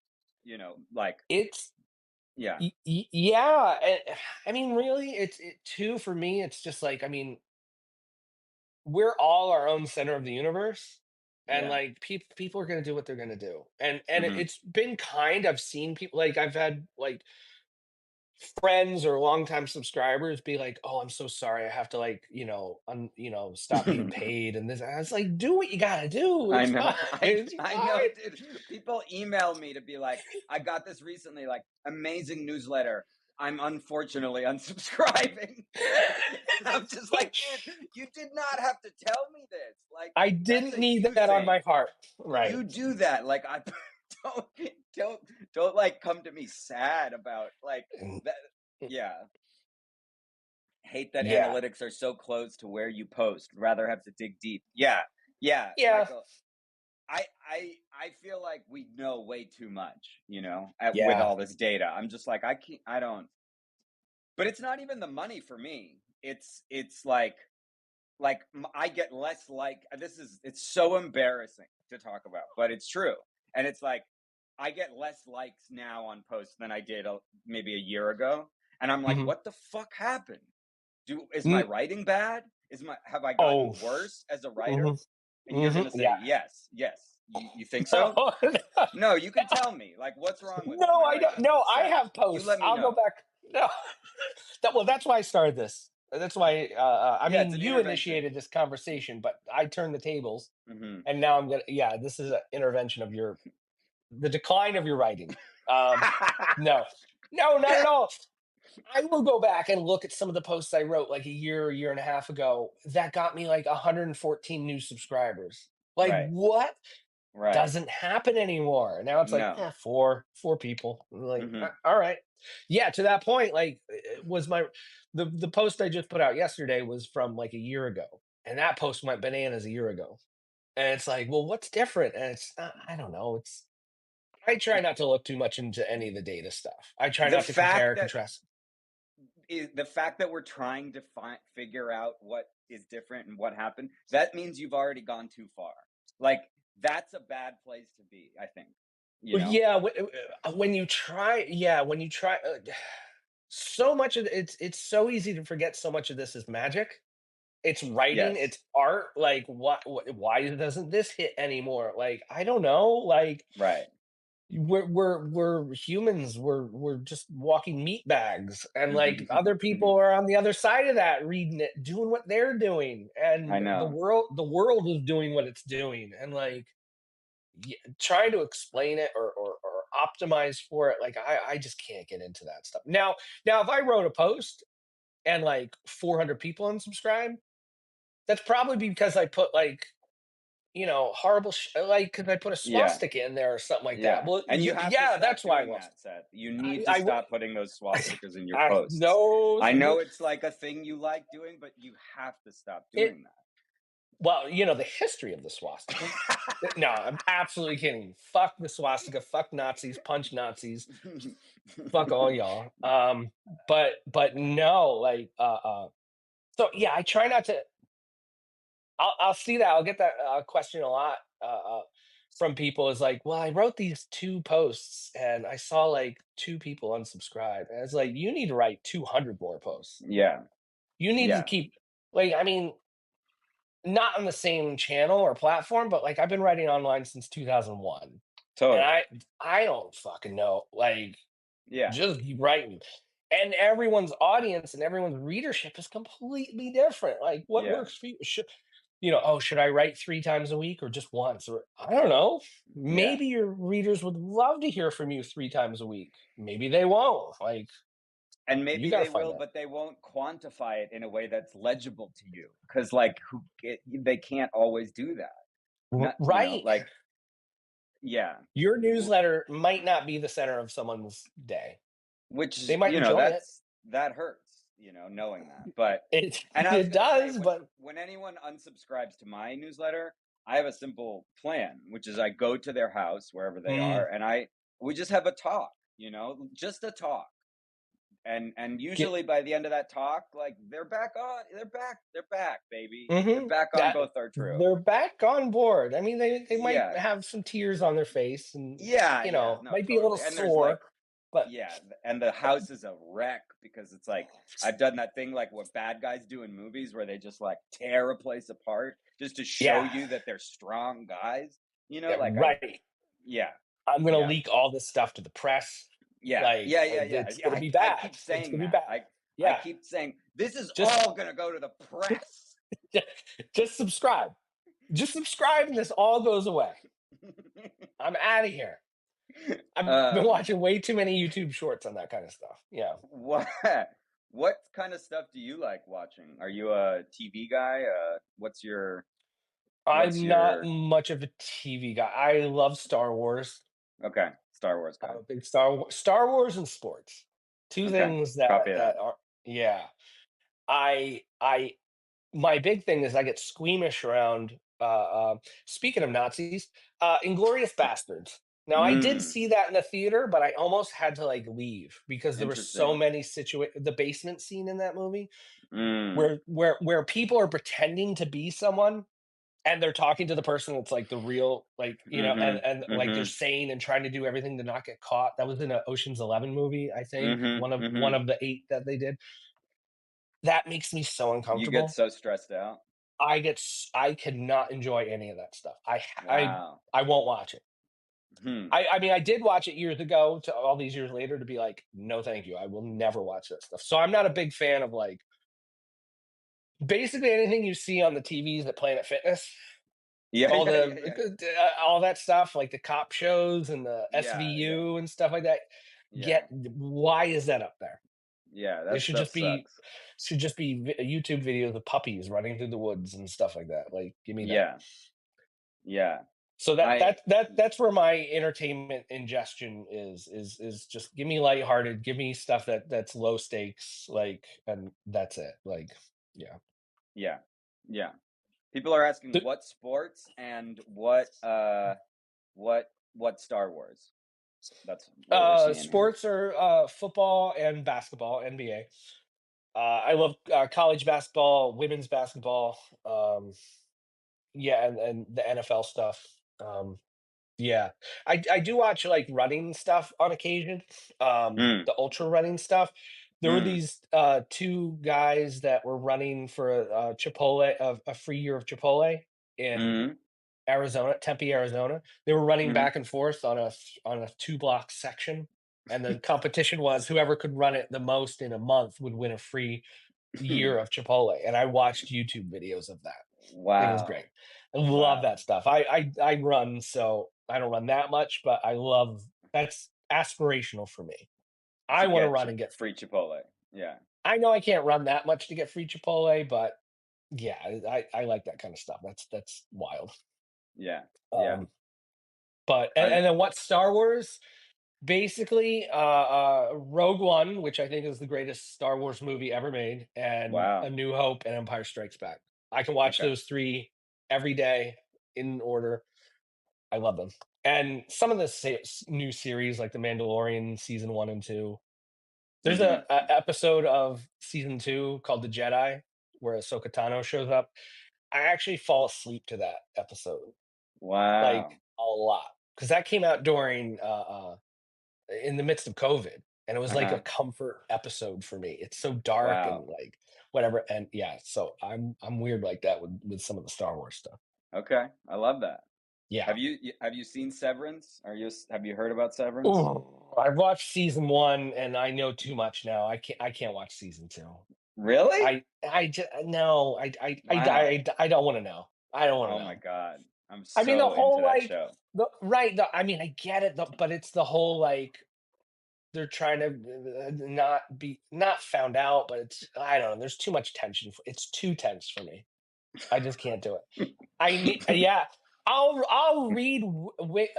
Like It's yeah, yeah, and I mean, really, it too for me, it's just like, I mean, we're all our own center of the universe, and, yeah. like, people are gonna do what they're gonna do, and Hmm. it's been kind. I've seen people like, I've had, like, friends or longtime subscribers be like, "Oh, I'm so sorry. I have to like, stop being paid." And this, I was like, "Do what you gotta do. I It's know. fine. I It's I know, fine." dude. People email me to be like, "I got this recently. Like, amazing newsletter. I'm unfortunately unsubscribing." And I'm just like, dude, you did not have to tell me this. Like, I that's didn't a need you that on my thing. heart. Right. You do that. Like, I don't don't don't like come to me sad about like Mm, that. Yeah. Hate that yeah. analytics are so close to where you post. Rather have to dig deep. Yeah. Yeah, Yeah. Michael. I feel like we know way too much, with Yeah. all this data. I'm just like, I can't I don't but it's not even the money for me. It's like I get less like it's so embarrassing to talk about, but it's true. And it's like I get less likes now on posts than I did maybe a year ago. And I'm like, Mhm. what the fuck happened? Is my Mm, writing bad? Is my have I oh. gotten worse as a writer? Mhm. And you're Mhm. gonna say Yeah. yes, yes. You think so? No. No, you can tell me. Like, what's wrong with it? No, My I don't. writing No, I sad. have You posts. let me I'll go know. back. No. Well, that's why I started this. That's why. I Yeah, it's mean, an you intervention. initiated this conversation, but I turned the tables, Hmm. and now I'm gonna. Yeah, this is an intervention of the decline of your writing. Um, no, no, not at all. I will go back and look at some of the posts I wrote like a year and a half ago that got me like 114 new subscribers. Like Right. what? Right. doesn't happen anymore. Now it's like, No. four people. Like, Mhm. all right. Yeah, to that point, like it was my the post I just put out yesterday was from like a year ago. And that post went bananas a year ago. And it's like, well, what's different? And it's I don't know. It's I try not to look too much into any of the data stuff. I try The not to compare fact and that contrast. the fact that we're trying to figure out what is different and what happened, that means you've already gone too far. Like, that's a bad place to be, I think, you Well, know? yeah, when you try, so much of it's so easy to forget so much of this is magic. It's writing, Yes. it's art. Like, what why doesn't this hit anymore? Like, I don't know. Like, Right. we're humans. We're just walking meat bags, and like other people are on the other side of that, reading it, doing what they're doing, I and know. the world is doing what it's doing, and like trying to explain it or optimize for it. Like, I just can't get into that stuff. Now, if I wrote a post and like 400 people unsubscribe, that's probably because I put like horrible like because I put a Yeah. swastika in there or something like that. Yeah. Well, And you have to yeah, stop that's why I doing was. that, Seth. You need to I would. stop putting those swastikas in your I posts. know I know it's like a thing you like doing, but you have to stop it. doing Well, the history of the swastika. No, I'm absolutely kidding. Fuck the swastika. Fuck Nazis. Punch Nazis. Fuck all y'all. But no, like, so yeah, I try not to. I'll see that. I'll get that question a lot from people. Is like, well, I wrote these two posts and I saw like two people unsubscribe, and it's like you need to write 200 more posts. that. Yeah. You need to Yeah. keep like, I mean, not on the same channel or platform, but like I've been writing online since 2001, and Totally. I don't fucking know. Like, Yeah. just keep writing. And everyone's audience and everyone's readership is completely different. Like, what Yeah. works for you? Oh, should I write 3 times a week or just once? Or I don't know. Yeah. Maybe your readers would love to hear from you 3 times a week. Maybe they won't. Like, And you maybe gotta they find will, out. but they won't quantify it in a way that's legible to you. Because, like, they can't always do that. Not, Right. like, yeah. Your W- newsletter might not be the center of someone's day. Which, They might enjoy it. that hurts, knowing that. But, It and I was it going to say, does, but when anyone unsubscribes to my newsletter, I have a simple plan, which is I go to their house, wherever they mm, are, and we just have a talk, just a talk. And get usually by the end of that talk, like, they're back, baby. They're mhm, back on that Both Are True. they're back on board. I mean, they might Yeah. have some tears on their face and, Yeah, yeah. No, might be a little totally. And there's like, sore, but yeah, and the house is a wreck because it's like I've done that thing like what bad guys do in movies where they just like tear a place apart just to show yeah, you that they're strong guys. yeah, Like I right. yeah, I'm gonna yeah. leak all this stuff to the press. Yeah, Like, yeah, yeah, yeah, it's yeah. gonna be I bad. keep It's saying gonna be that. bad. I Yeah, keep saying this is just all gonna go to the press. just subscribe. Just subscribe and this all goes away. I'm out of here. I've been um, watching way too many YouTube shorts on that kind of stuff. Yeah. what what kind of stuff do you like watching? Are you a TV guy? What's I'm not your much of a TV guy. I love Star Wars. okay? Star Wars guy. I'm a big Star Wars and sports. Two Okay, things copy that that. are yeah. I my big thing is I get squeamish around speaking of Nazis, Inglorious Bastards. Now I did Mm, see that in the theater, but I almost had to like leave because there were so interesting. many the basement scene in that movie Mm, where people are pretending to be someone and they're talking to the person that's like the real like mm-hmm, and like they're mm-hmm, sane and trying to do everything to not get caught. That was in a Ocean's 11 movie, I think, mm-hmm, one mm-hmm. of the 8 that they did. That makes me so You get uncomfortable. so stressed out. I cannot enjoy any of that stuff. Wow. I won't watch it. Hmm. I mean, I did watch it years ago to all these years later to be like, "No, thank you. I will never watch that stuff." So I'm not a big fan of, like, basically anything you see on the TVs at Planet Fitness, Yeah, all yeah, the yeah, yeah, all that stuff, like the cop shows and the yeah, yeah, SVU and stuff like that. yeah, Why is that up there? yeah. It That should stuff just be sucks. YouTube videos of puppies running through the woods and stuff like that. Like, give me that. Yeah, yeah. So I that's where my entertainment ingestion is just give me lighthearted, give me stuff that's low stakes, like, and that's it. Like, yeah. yeah. Yeah. People are asking The, what sports and what Star Wars. That's what we're seeing here. sports are football and basketball, NBA. I love college basketball, women's basketball, yeah, and the NFL stuff. Um, Yeah. I do watch, like, running stuff on occasion, Mm, the ultra running stuff. There were mm, these, 2 guys that were running for, Chipotle a free year of Chipotle in mm, Arizona, Tempe, Arizona. They were running mhm. back and forth on a 2-block section, and the competition was whoever could run it the most in a month would win a free year of Chipotle, and I watched YouTube videos of that. It was great. Wow. I love Wow. that stuff. I run, so I don't run that much, but I love that's aspirational for me. I To wanna get run and get free Chipotle. Yeah. I know I can't run that much to get free Chipotle, but yeah, I like that kinda stuff. That's wild. Yeah. Yeah. Um, but I and then what Star Wars? Basically, Rogue One, which I think is the greatest Star Wars movie ever made, and A wow. New Hope and Empire Strikes Back. I can watch Okay. those 3 every day in order. I love them. And some of the new series, like The Mandalorian season 1 and 2. There's Mhm. a episode of season 2 called The Jedi where Ahsoka Tano shows up. I actually fall asleep to that episode, like, Wow. a lot, because that came out during, in the midst of COVID, and it was like a Uh-huh. comfort episode for me. It's so dark and, Wow. like, whatever, and yeah, so I'm weird like that with some of the Star Wars stuff. Okay. I love that. Yeah. Have you seen Severance? Have you heard about Severance? Ooh, I've watched season 1 and I know too much now. I can't watch season 2. Really? I just no, Wow. I don't wanna know. I don't wanna Oh my know. god. I'm I mean, the so into whole, that like, show. the right, the I mean, I get it, but it's the whole, like, they're trying to, not found out, but it's I don't know, there's too much tension for it's too tense for me. I just can't do it. I need yeah. I'll read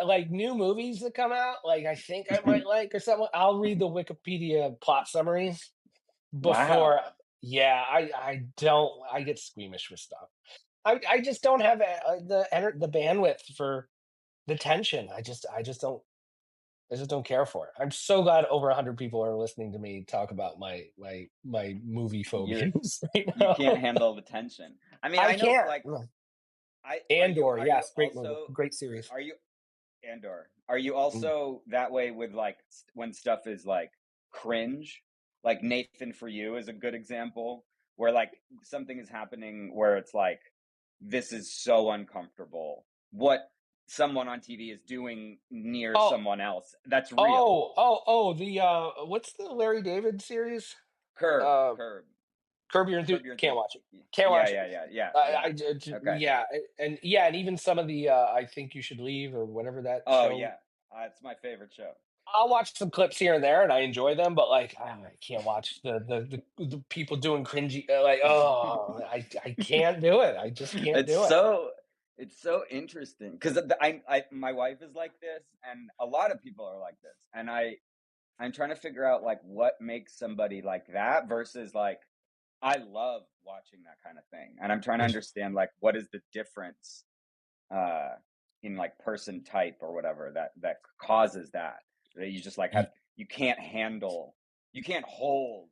like, new movies that come out, like, I think I might like or something, I'll read the Wikipedia plot summaries before Wow. yeah, I get squeamish with stuff. I just don't have, the bandwidth for the tension. I just don't care for it. I'm so glad over 100 people are listening to me talk about my movie You're phobias right you can't now. handle the tension. I mean, I I know can't. like I Andor, are you yes, great movie, also great series. are you Andor. Are you Mm. also that way with like when stuff is like cringe? Like Nathan for You is a good example where like something is happening where it's like this is so uncomfortable. What someone on TV is doing near Oh, someone else. That's real. the, what's the Larry David series? Curb, Uh, curb, Curb Your curb Enthusiasm. your Can't enthusiasm. watch it. Can't Yeah, watch it. yeah, yeah, yeah, I yeah. Okay. yeah, and yeah, and even some of the, I Think You Should Leave or whatever that Oh show. yeah, it's my favorite show. I'll watch some clips here and there, and I enjoy them, but, like, I can't watch the people doing cringy, like, oh, I can't do it. I just can't it's do it. so it's so interesting because I my wife is like this, and a lot of people are like this, and I'm trying to figure out like what makes somebody like that versus like I love watching that kind of thing, and I'm trying to understand like what is the difference uh in like person type or whatever that causes that you just like have you can't handle you can't hold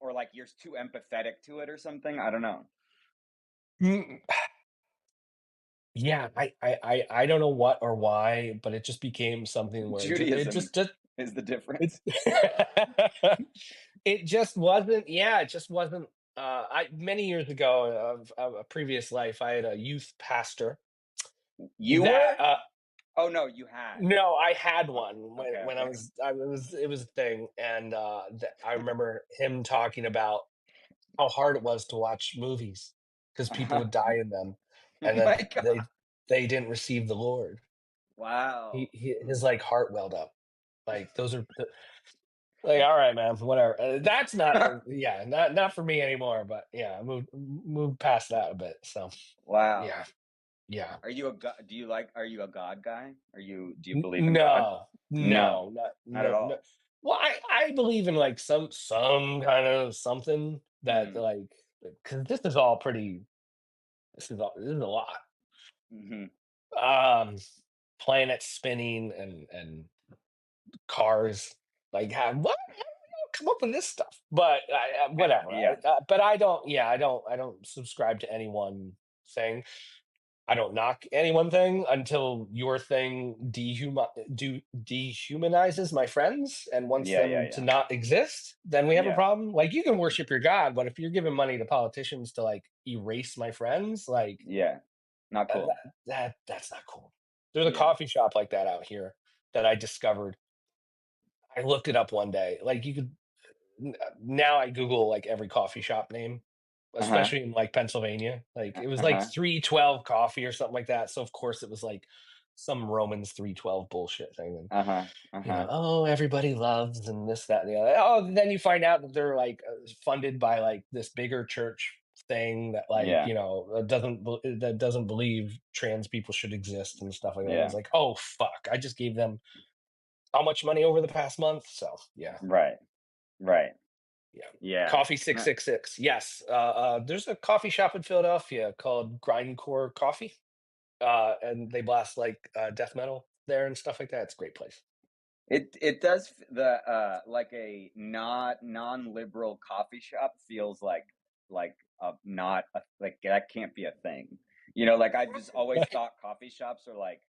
or like you're too empathetic to it or something. I don't know. Mm, yeah, I don't know what or why, but it just became something where Judaism is the it difference. it just wasn't yeah, it just wasn't, I many years ago of a previous life, I had a youth pastor You that, were? Oh no, you had. no, I had Uh, one okay, when okay. it was a thing, and, I remember him talking about how hard it was to watch movies because people Uh-huh. would die in them, Oh and my that god. they didn't receive the Lord. Wow. His, like, heart welled up. Like, those are the like, "Alright, man, whatever." That's not, yeah, not for me anymore, but, yeah, I moved past that a bit, so, Wow. yeah. Yeah. are you a God guy? Do you believe in God? No, No, no, not not at no, no. all. Well, I believe in like some kind of something that Mm, like because this is a lot. mhm. Um, Planets spinning and cars like what? How do you come up with this stuff? But whatever. Yeah, But I don't. Yeah, I don't subscribe to any one thing. I don't knock any one thing until your thing dehumanizes my friends and wants yeah, yeah, them to yeah, not exist. Then we have a yeah, problem. Like you can worship your God, but if you're giving money to politicians to like erase my friends, like yeah. Not cool. that's not cool. There's a Yeah. coffee shop like that out here that I discovered. I looked it up one day. Like you could now I Google like every coffee shop name, Uh-huh. especially in like Pennsylvania. Like it was like Uh-huh. 312 coffee or something like that. So of course it was like some Romans 312 bullshit thing. And Uh-huh. Uh-huh. oh, everybody loves and this, that, and the other. Oh, then you find out that they're like funded by like this bigger church thing that like, Yeah. that doesn't believe trans people should exist and stuff like that. And it's Yeah. like, oh fuck, I just gave them how much money over the past month? So yeah. Right. Right. Yeah. Yeah. Coffee 666. Yes. There's a coffee shop in Philadelphia called Grindcore Coffee. And they blast like death metal there and stuff like that. It's a great place. It does the like a not non-liberal coffee shop feels like not like that can't be a thing. Like I've just always thought coffee shops are like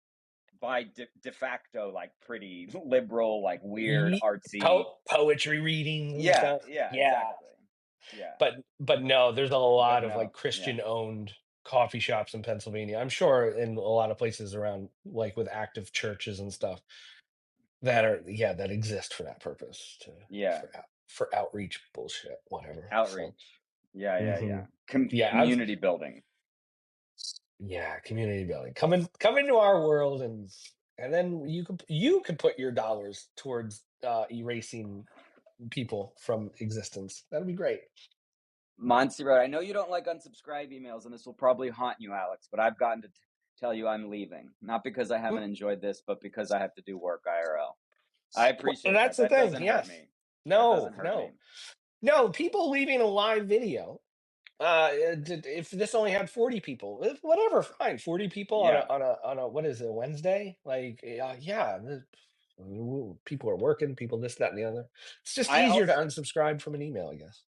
by de facto like pretty liberal, like weird, Ye- artsy. Poetry readings and Yeah, stuff. yeah, Yeah. exactly. Yeah. But no, there's a But lot of like no, yeah. Christian owned coffee shops in Pennsylvania. I'm sure in a lot of places around like with active churches and stuff that are that exist for that purpose Yeah. for outreach bullshit, whatever. So Outreach. Yeah, yeah, mhm. yeah. Yeah, Community building. yeah, community building. Come into our world and then you can put your dollars towards erasing people from existence. That'd be great. Monty Road, I know you don't like unsubscribe emails, and this will probably haunt you, Alex, but I've gotten to tell you I'm leaving. Not because I Mm, haven't enjoyed this, but because I have to do work IRL. I well, appreciate that. that's the That thing. doesn't hurt Yes. me. That No, doesn't hurt me. no. No, people leaving a live video. If this only had 40 people, whatever, fine. 40 people on a Yeah. what is it, Wednesday? Like, yeah, people are working, people this, that, and the other. It's just I easier to also unsubscribe from an email, I guess.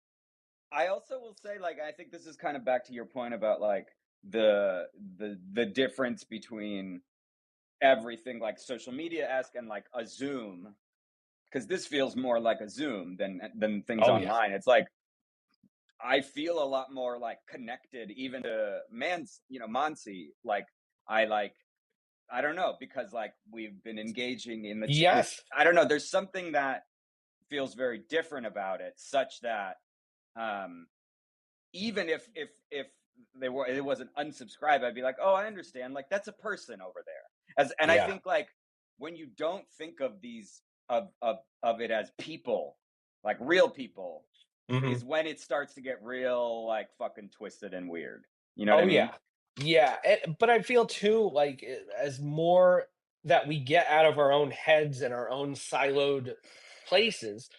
I also will say, like, I think this is kind of back to your point about like the the difference between everything like social media esque and like a Zoom, because this feels more like a Zoom than things Oh yeah. online. It's like I feel a lot more like connected even to Mansi. Like I like I don't know, because like we've been engaging in the Yes. I don't know, there's something that feels very different about it, such that um even if it wasn't unsubscribe, I'd be like, oh, I understand. Like that's a person over there. And I Yeah. think like when you don't think of these of it as people, like real people, Mhm. is when it starts to get real like fucking twisted and weird. You know what I Oh, mean? yeah. Yeah, but I feel too like as more that we get out of our own heads and our own siloed places.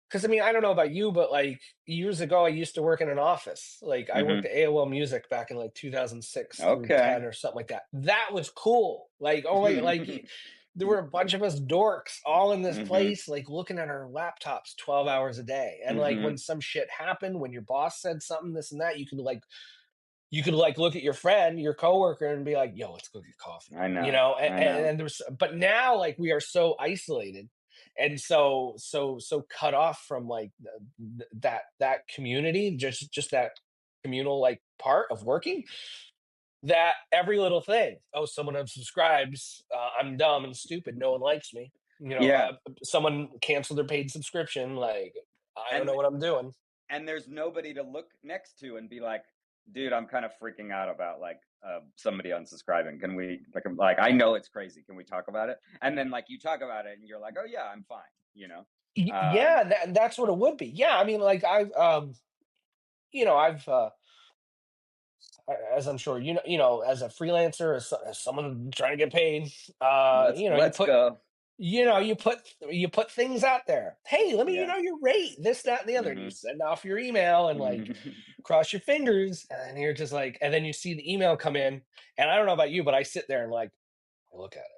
Because I mean, I don't know about you, but like years ago, I used to work in an office. Like I worked Hmm. at AOL Music back in like 2006 through Okay. 10 or something like that. That was cool. Like, oh my, like there were a bunch of us dorks all in this Hmm. place, like looking at our laptops 12 hours a day. And like when Hmm. some shit happened, when your boss said something, this and that, you could look at your friend, your coworker, and be like, "Yo, let's go get coffee," I know. I know. and there's, but now like we are so isolated, and so cut off from like that community, just that communal like part of working. That every little thing. Oh, someone unsubscribes. I'm dumb and stupid. No one likes me. Yeah. Someone canceled their paid subscription. Like I don't know And what I'm doing. there's nobody to look next to and be like, dude, I'm kind of freaking out about like somebody unsubscribing. Can we like I know it's crazy. Can we talk about it? And then like you talk about it and you're like, oh yeah, I'm fine. Yeah, Um that's what it would be. Yeah, I mean, like I've as I'm sure as a freelancer, as someone trying to get paid, you Let's go. you put things out there. Hey, let me Yeah. your rate, this, that, and the other. And you Mhm. send off your email and like Mhm. cross your fingers, and you're just like, and then you see the email come in, and I don't know about you, but I sit there and like I look at it,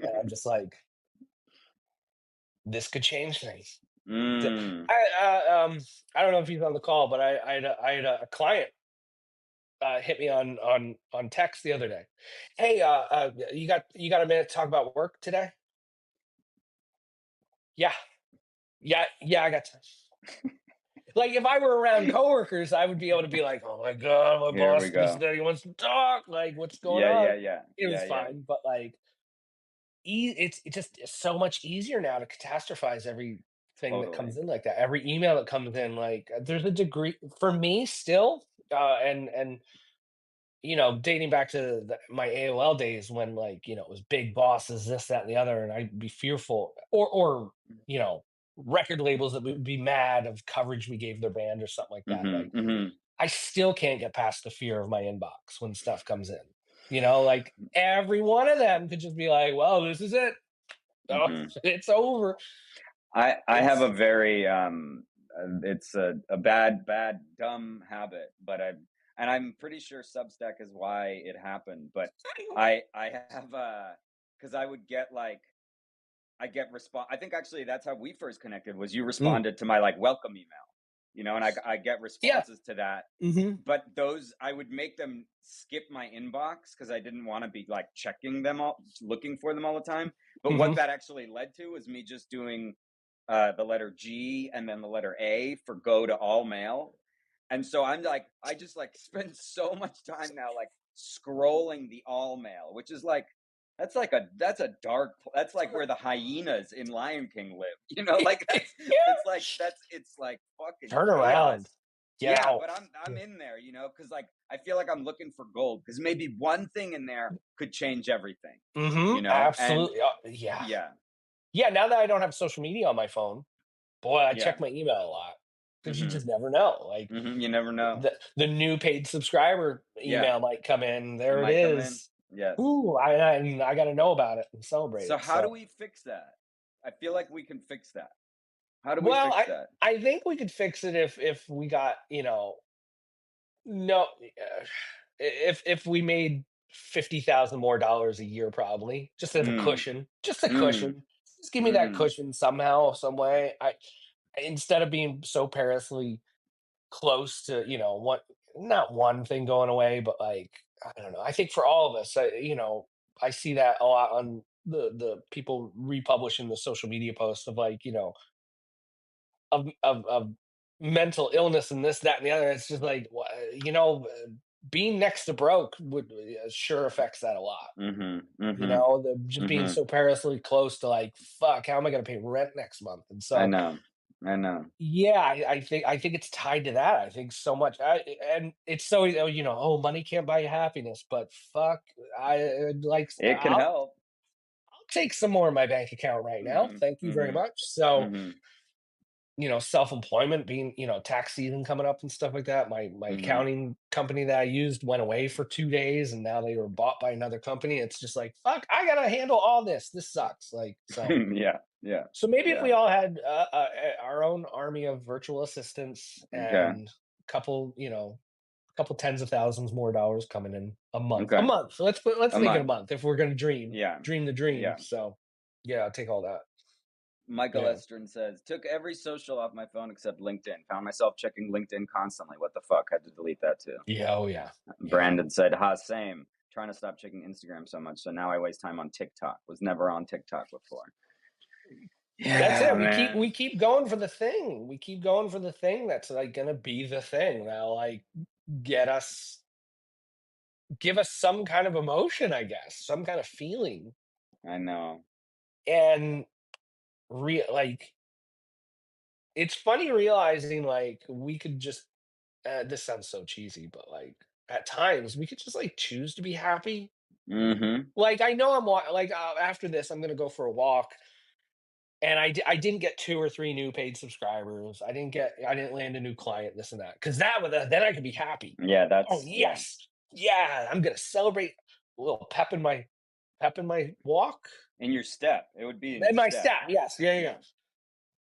and I'm just like, this could change things. The- Mm. I I don't know if he's on the call, but I had a client hit me on text the other day. Hey, you got a minute to talk about work today? Yeah, yeah, I got time. Like if I were around coworkers, I would be able to be like, "Oh my god, my Here we boss just go. said he wants to talk. Like, what's going Yeah, on?" yeah, yeah. It was Yeah, yeah. fine, but like, it's just so much easier now to catastrophize everything that comes Totally. in like that. Every email that comes in, like, there's a degree for me still, and dating back to my AOL days when like, it was big bosses, this, that, and the other, and I'd be fearful, or record labels that would be mad of coverage we gave their band or something like that. Mhm, Like, mhm. I still can't get past the fear of my inbox when stuff comes in. Like every one of them could just be like, "Well, this is it. Oh, Mhm. it's over." I have a It's very it's a bad dumb habit, but I'm pretty sure Substack is why it happened. But I have because I would get like I get respond. I think actually that's how we first connected was you mm, responded to my like welcome email, and I get yeah. responses to that. Hmm. But those I would make them skip my inbox because I didn't want to be like checking them all, looking for them all the time. But Hmm. what that actually led to was me just doing the letter G and then the letter A for go to all mail. And so I'm like, I just like spend so much time now like scrolling the all mail, which is like that's a that's like where the hyenas in Lion King live. Like Yeah. it's like fucking Turn around. chaos. Get Yeah, out. but I'm in there, because like I feel like I'm looking for gold because maybe one thing in there could change everything, and Absolutely. Yeah. yeah, Yeah, now that I don't have social media on my phone, boy, I yeah, check my email a lot because you mm-hmm, just never know. Like mm-hmm, you never know. the new paid subscriber Yeah, email might come in. it There it might come in. is. Yes. Ooh, I got to know about it and celebrate So it. how do So, we fix that? I feel like we can fix that. How do we well, fix that? I think we could fix it if we got no if we made $50,000 more a year, probably just as a Mm, cushion, just a mm, cushion. Just give me that mm, cushion somehow, some way. I Instead of being so perilously close to what, not one thing going away, but like, I don't know, I think for all of us, I see that a lot on the people republishing the social media posts of like, of mental illness and this, that, and the other. It's just like, being next to broke would sure affects that a lot. mm-hmm, mm-hmm, Just being mm-hmm. so perilously close to like, fuck, how am I going to pay rent next month? And I so, know. I know. yeah, I think it's tied to that. I think so much, and it's so, oh, money can't buy you happiness, but fuck, It can help. I'll take some more in my bank account right now. Mm-hmm, Thank you very mm-hmm, much. So, mm-hmm, self-employment, being, tax season coming up and stuff like that. My mm-hmm. accounting company that I used went away for 2 days, and now they were bought by another company. It's just like, fuck, I gotta handle all this. This sucks. Like, so. Yeah, yeah, So maybe if yeah. we all had our own army of virtual assistants Okay, and couple tens of thousands more dollars coming in a okay. month. Let's A make it a month. month if we're gonna Yeah, dream the dream. yeah. So yeah, I'll take all that. Michael Yeah. Estrin says, took every social off my phone except LinkedIn. Found myself checking LinkedIn constantly. What the fuck? Had to delete that too. Yeah. Oh yeah. Yeah. Brandon said, ha, same. Trying to stop checking Instagram so much. So now I waste time on TikTok. Was never on TikTok before. That's Yeah, it. We man. keep going for the thing. We keep going for the thing that's like gonna be the thing. Now, like, get us give us some kind of emotion, I guess, some kind of feeling. I know. And like, it's funny realizing like we could just this sounds so cheesy, but like at times we could just like choose to be happy. Mm-hmm. Like, I know like, after this I'm gonna go for a walk, and I didn't get 2 or 3 new paid subscribers. I didn't land a new client, this and that, because that would then I could be happy. Yeah, Oh, yeah, yes. Yeah, I'm gonna celebrate a little pep in my walk in your step. It would be in your and my step. step. Yes, yeah, yeah, yeah. Yeah.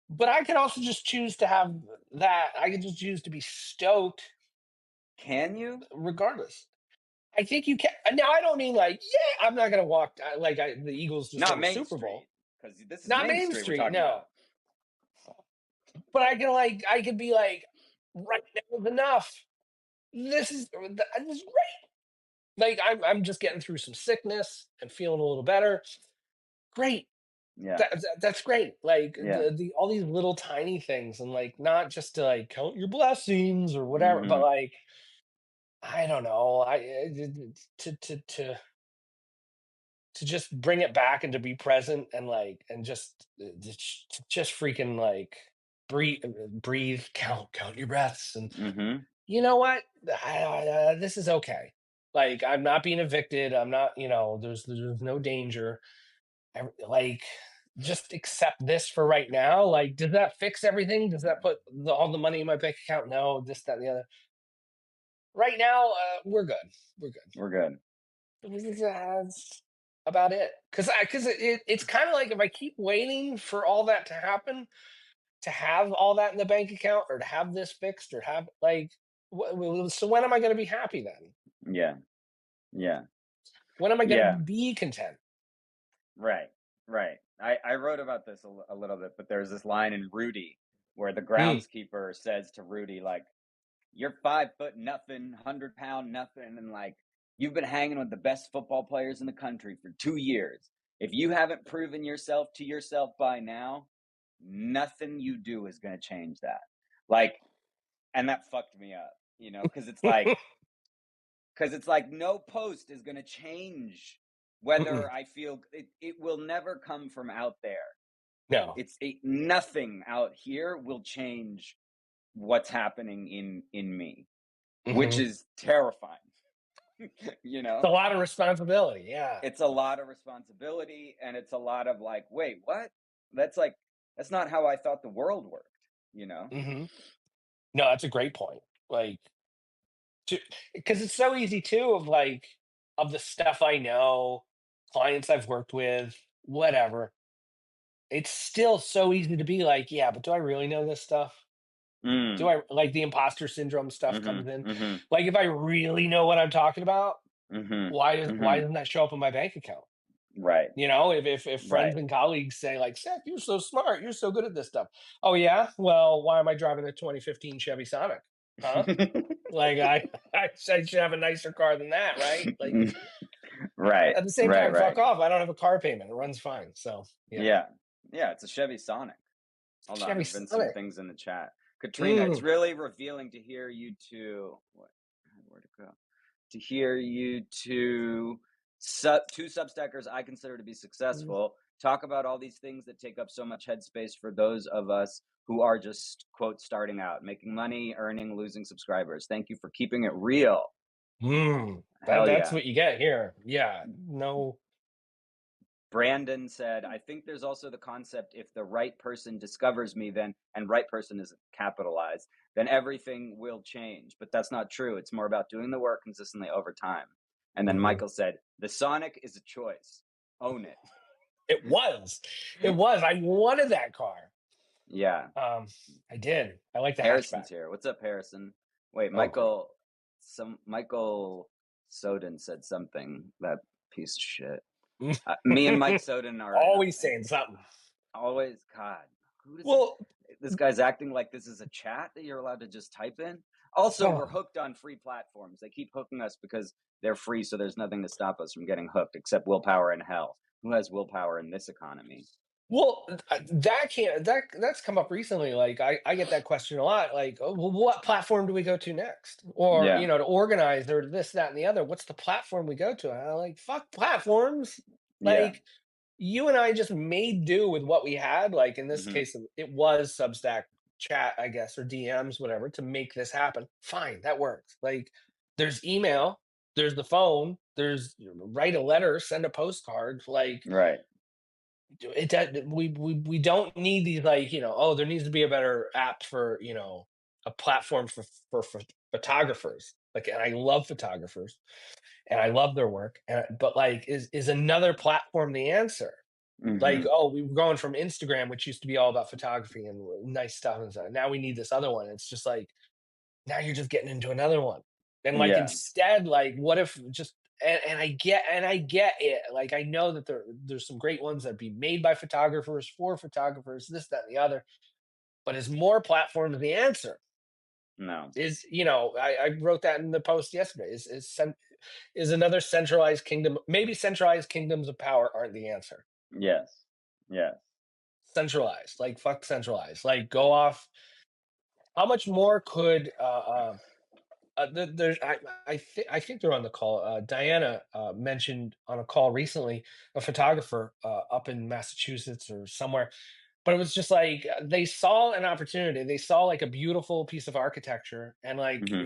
But I could also just choose to have that. I could just choose to be stoked Can you? regardless. I think you can. Now, I don't mean like, yeah, I'm not gonna walk the Eagles just Not won the Main Super Street, Bowl. because this is Not Main Main Street we're Street, talking no. about. But I could be like, right now is enough. This is great. Like I'm just getting through some sickness and feeling a little better. Great. Yeah, That's great. Like yeah. the all these little tiny things, and like not just to like count your blessings or whatever, but Mhm, like I don't know. To to just bring it back and to be present and like and just freaking like breathe, count your breaths, and mhm, you know what? This is okay. Like I'm not being evicted. I'm not. There's no danger. Like just accept this for right now. Like, does that fix everything? Does that put all the money in my bank account? No, this, that, and the other. Right now, we're good. We're good. we're good. That's about it. Because it's kind of like if I keep waiting for all that to happen, to have all that in the bank account, or to have this fixed, or have like, so when am I going to be happy then? Yeah, yeah, When am I going to yeah. be content? Right, right. I wrote about this a little bit, but there's this line in Rudy where the Mm, groundskeeper says to Rudy, like, "You're 5 foot nothing, 100 pound nothing, and like you've been hanging with the best football players in the country for 2 years. If you haven't proven yourself to yourself by now, nothing you do is going to change that." Like, and that fucked me up, because it's like no post is going to change mm-mm, whether I feel it will never come from out there. no. Nothing out here will change what's happening in me, which Hmm. is terrifying. It's a lot of responsibility. Yeah. It's a lot of responsibility, and it's a lot of like, wait, what? That's like, that's not how I thought the world worked. Hmm. No, that's a great point. Like, because it's so easy too of like of the stuff I know, clients I've worked with, whatever. It's still so easy to be like, yeah, but do I really know this stuff? Do Mm. I like the imposter syndrome stuff comes Mhm. in? Mhm. Like, if I really know what I'm talking about, Mhm. why Mhm. doesn't that show up in my bank account? Right. If Right. friends and colleagues say like, Seth, you're so smart, you're so good at this stuff. Oh yeah, well, why am I driving a 2015 Chevy Sonic? Huh? Like I should have a nicer car than that, right? Like Right. at the same Right. time, Right. fuck off. I don't have a car payment. It runs fine. So yeah, Yeah. Yeah. It's a Chevy Sonic. Hold on. Chevy There's been some Sonic. things in the chat. Katrina, it's Mm. really revealing to hear you two. Where'd it go? To hear you two Substackers I consider to be successful talk about all these things that take up so much headspace for those of us who are just quote starting out, making money, earning, losing subscribers. Thank you for keeping it real. Mm. Hell That's yeah. what you get here. Yeah. No. Brandon said, I think there's also the concept if the right person discovers me, then, and right person is capitalized, then everything will change. But that's not true. It's more about doing the work consistently over time. And then Mhm. Michael said, the Sonic is a choice. Own it. It was. It was. I wanted that car. Yeah. Um, I did. I like the Harrison's hatchback. here. What's up, Harrison? Wait, Oh, great. Michael Soden said something. That piece of shit. Mm. Me and Mike Soden are in Always saying something. always, God, who does Well, this guy's acting like this is a chat that you're allowed to just type in? Also, we're oh, hooked on free platforms. They keep hooking us because they're free, so there's nothing to stop us from getting hooked except willpower and hell. Who has willpower in this economy? well, that can't that's come up recently. Like I get that question a lot. Like, oh, well, what platform do we go to next? Or Yeah, to organize or this, that, and the other. What's the platform we go to? And I'm like, fuck platforms. yeah. Like you and I just made do with what we had. Like in this Hmm. case, it was Substack chat, I guess, or DMs, whatever, to make this happen. Fine, that works. Like there's email, there's the phone, there's write a letter, send a postcard. Like Right. we don't need these, like, oh, there needs to be a better app for, a platform for photographers. Like, and I love photographers and I love their work. But like, is another platform the answer? Like, Hmm. oh, we were going from Instagram, which used to be all about photography and nice stuff and stuff. Now we need this other one. It's just like, now you're just getting into another one. And like, Yeah. instead, like, what if just, and I get it. Like, I know that there's some great ones that be made by photographers for photographers, this, that, and the other. But is more platforms the answer? No. I wrote that in the post yesterday. Is another centralized kingdom? Maybe centralized kingdoms of power aren't the answer. Yes. Yes. Centralized, like, fuck centralized. Like, go off. How much more could there's I think they're on the call. Diana mentioned on a call recently a photographer up in Massachusetts or somewhere, but it was just like they saw an opportunity. They saw like a beautiful piece of architecture, and like, Hmm.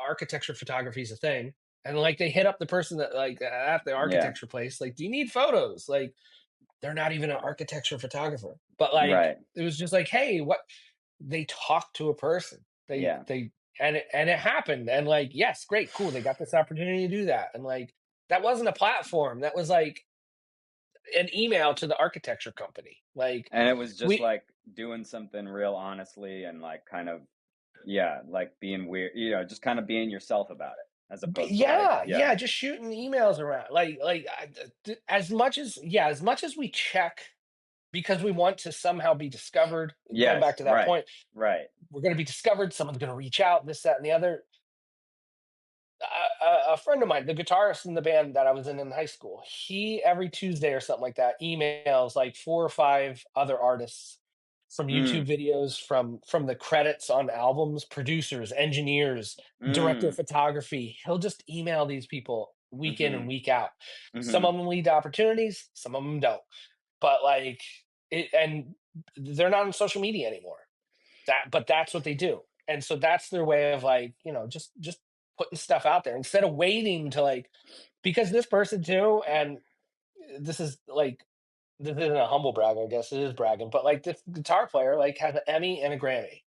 architecture photography is a thing. And like they hit up the person that like at the Yeah. architecture place, like, do you need photos? Like, they're not even an architecture photographer, but like Right. it was just like, hey, what, they talked to a person. Yeah. And it happened. And like, yes, great, cool. They got this opportunity to do that. And like, that wasn't a platform. That was like an email to the architecture company. Like, And it was just we like doing something real honestly and like kind of, yeah, like being weird, just kind of being yourself about it as opposed to like, yeah, yeah. yeah, just shooting emails around. As much as, yeah, as much as we check because we want to somehow be discovered, going back Yes. to that Right. point, Right. we're going to be discovered. Someone's going to reach out, this, that, and the other. A friend of mine, the guitarist in the band that I was in high school, he every Tuesday or something like that emails like four or five other artists from YouTube Mm. videos, from the credits on albums, producers, engineers, director of Mm. photography. He'll just email these people week in and Mhm. week out. Some Mhm. of them lead to opportunities, some of them don't. But like and they're not on social media anymore. But that's what they do. And so that's their way of like, just putting stuff out there instead of waiting to like, because this person too, and this is like, this isn't a humble brag, I guess it is bragging, but like this guitar player like has an Emmy and a Grammy.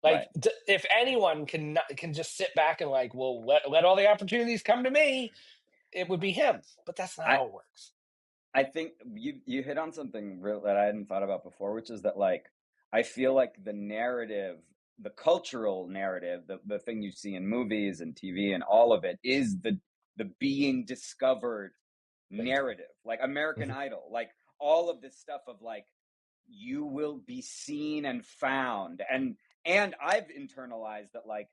Like, Right. if anyone can just sit back and like, well, let all the opportunities come to me, it would be him. But that's not I how it works. I think you hit on something real that I hadn't thought about before, which is that like I feel like the narrative, the cultural narrative, the thing you see in movies and TV and all of it is the being discovered Bingo. narrative, like American Mhm. Idol, like all of this stuff of like you will be seen and found. And I've internalized that like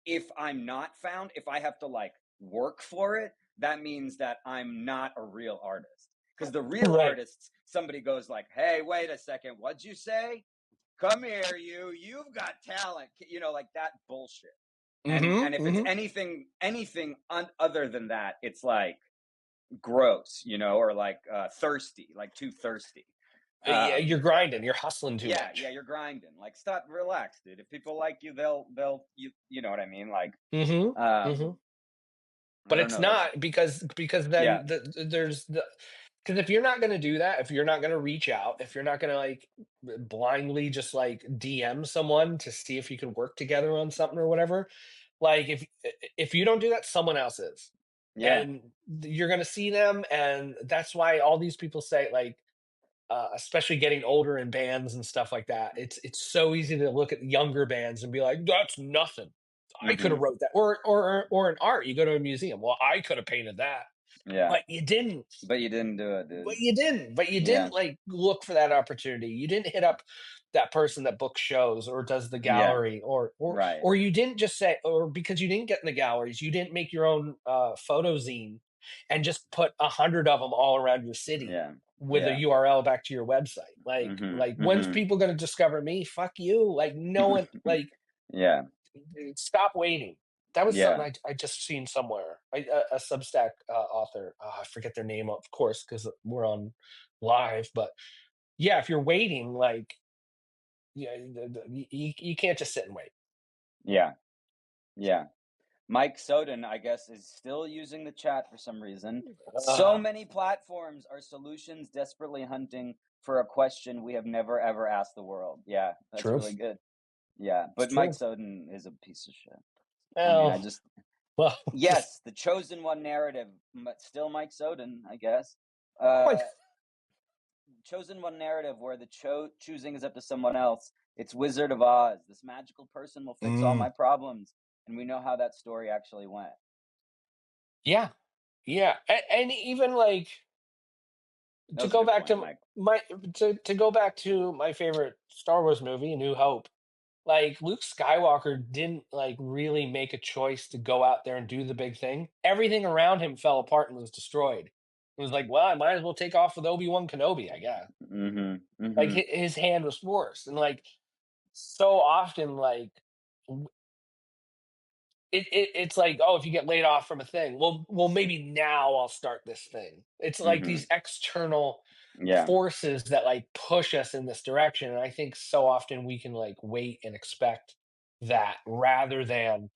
if I'm not found, if I have to like work for it, that means that I'm not a real artist. Because the real Right. artists, somebody goes like, "Hey, wait a second, what'd you say? Come here, you've got talent," like that bullshit. And Mm-hmm. if it's Mm-hmm. other than that, it's like gross, or like thirsty, like too thirsty. Yeah, you're Um, grinding, you're hustling too yeah, yeah, much. you're grinding. Like, stop, relax, dude. If people like you, you know what I mean? Like, Mm-hmm. Mm-hmm. um, I But don't it's know. That's not, because yeah, then there's because if you're not going to do that, if you're not going to reach out, if you're not going to like blindly just like DM someone to see if you can work together on something or whatever, like if you don't do that, someone else is, yeah, and you're going to see them, and that's why all these people say like, especially getting older in bands and stuff like that. It's so easy to look at younger bands and be like, "That's nothing. I could have mm-hmm, wrote that." Or in art, you go to a museum. Well, I could have painted that, yeah. but you didn't. But you didn't do it, dude. But you didn't Yeah, like look for that opportunity. You didn't hit up that person that books shows or does the yeah, gallery, or right. or you didn't just say, or because you didn't get in the galleries, you didn't make your own photo zine and just put 100 of them all around your city Yeah, with a yeah, URL back to your website. Like, mm-hmm, when's mm-hmm. people going to discover me? Fuck you. Like, no one, like, Yeah, stop waiting. That was something yeah, I just seen somewhere. A Substack author. I forget their name, of course, because we're on live. But yeah, if you're waiting, like, yeah, you can't just sit and wait. yeah, yeah. Mike Soden, I guess, is still using the chat for some reason. So Ah, many platforms are solutions desperately hunting for a question we have never ever asked the world. Yeah, that's true. really good. Yeah, It's but Mike true. Soden is a piece of shit. I mean, I Well, just well, yes, the chosen one narrative, but still Mike Soden, I guess. like, Chosen one narrative where the choosing is up to someone else. It's Wizard of Oz. This magical person will fix all mm, my problems, and we know how that story actually went. yeah, yeah, and even like That to was a go good back point, to Mike. my to go back to my favorite Star Wars movie, New Hope. Like Luke Skywalker didn't like really make a choice to go out there and do the big thing. Everything around him fell apart and was destroyed. It was like, well, I might as well take off with Obi-Wan Kenobi, I guess. Mhm, Like mhm, his hand was forced, and like so often, like it's like, oh, if you get laid off from a thing, well, maybe now I'll start this thing. It's like mhm. these external Yeah. forces that like push us in this direction. And I think so often we can like wait and expect that rather than,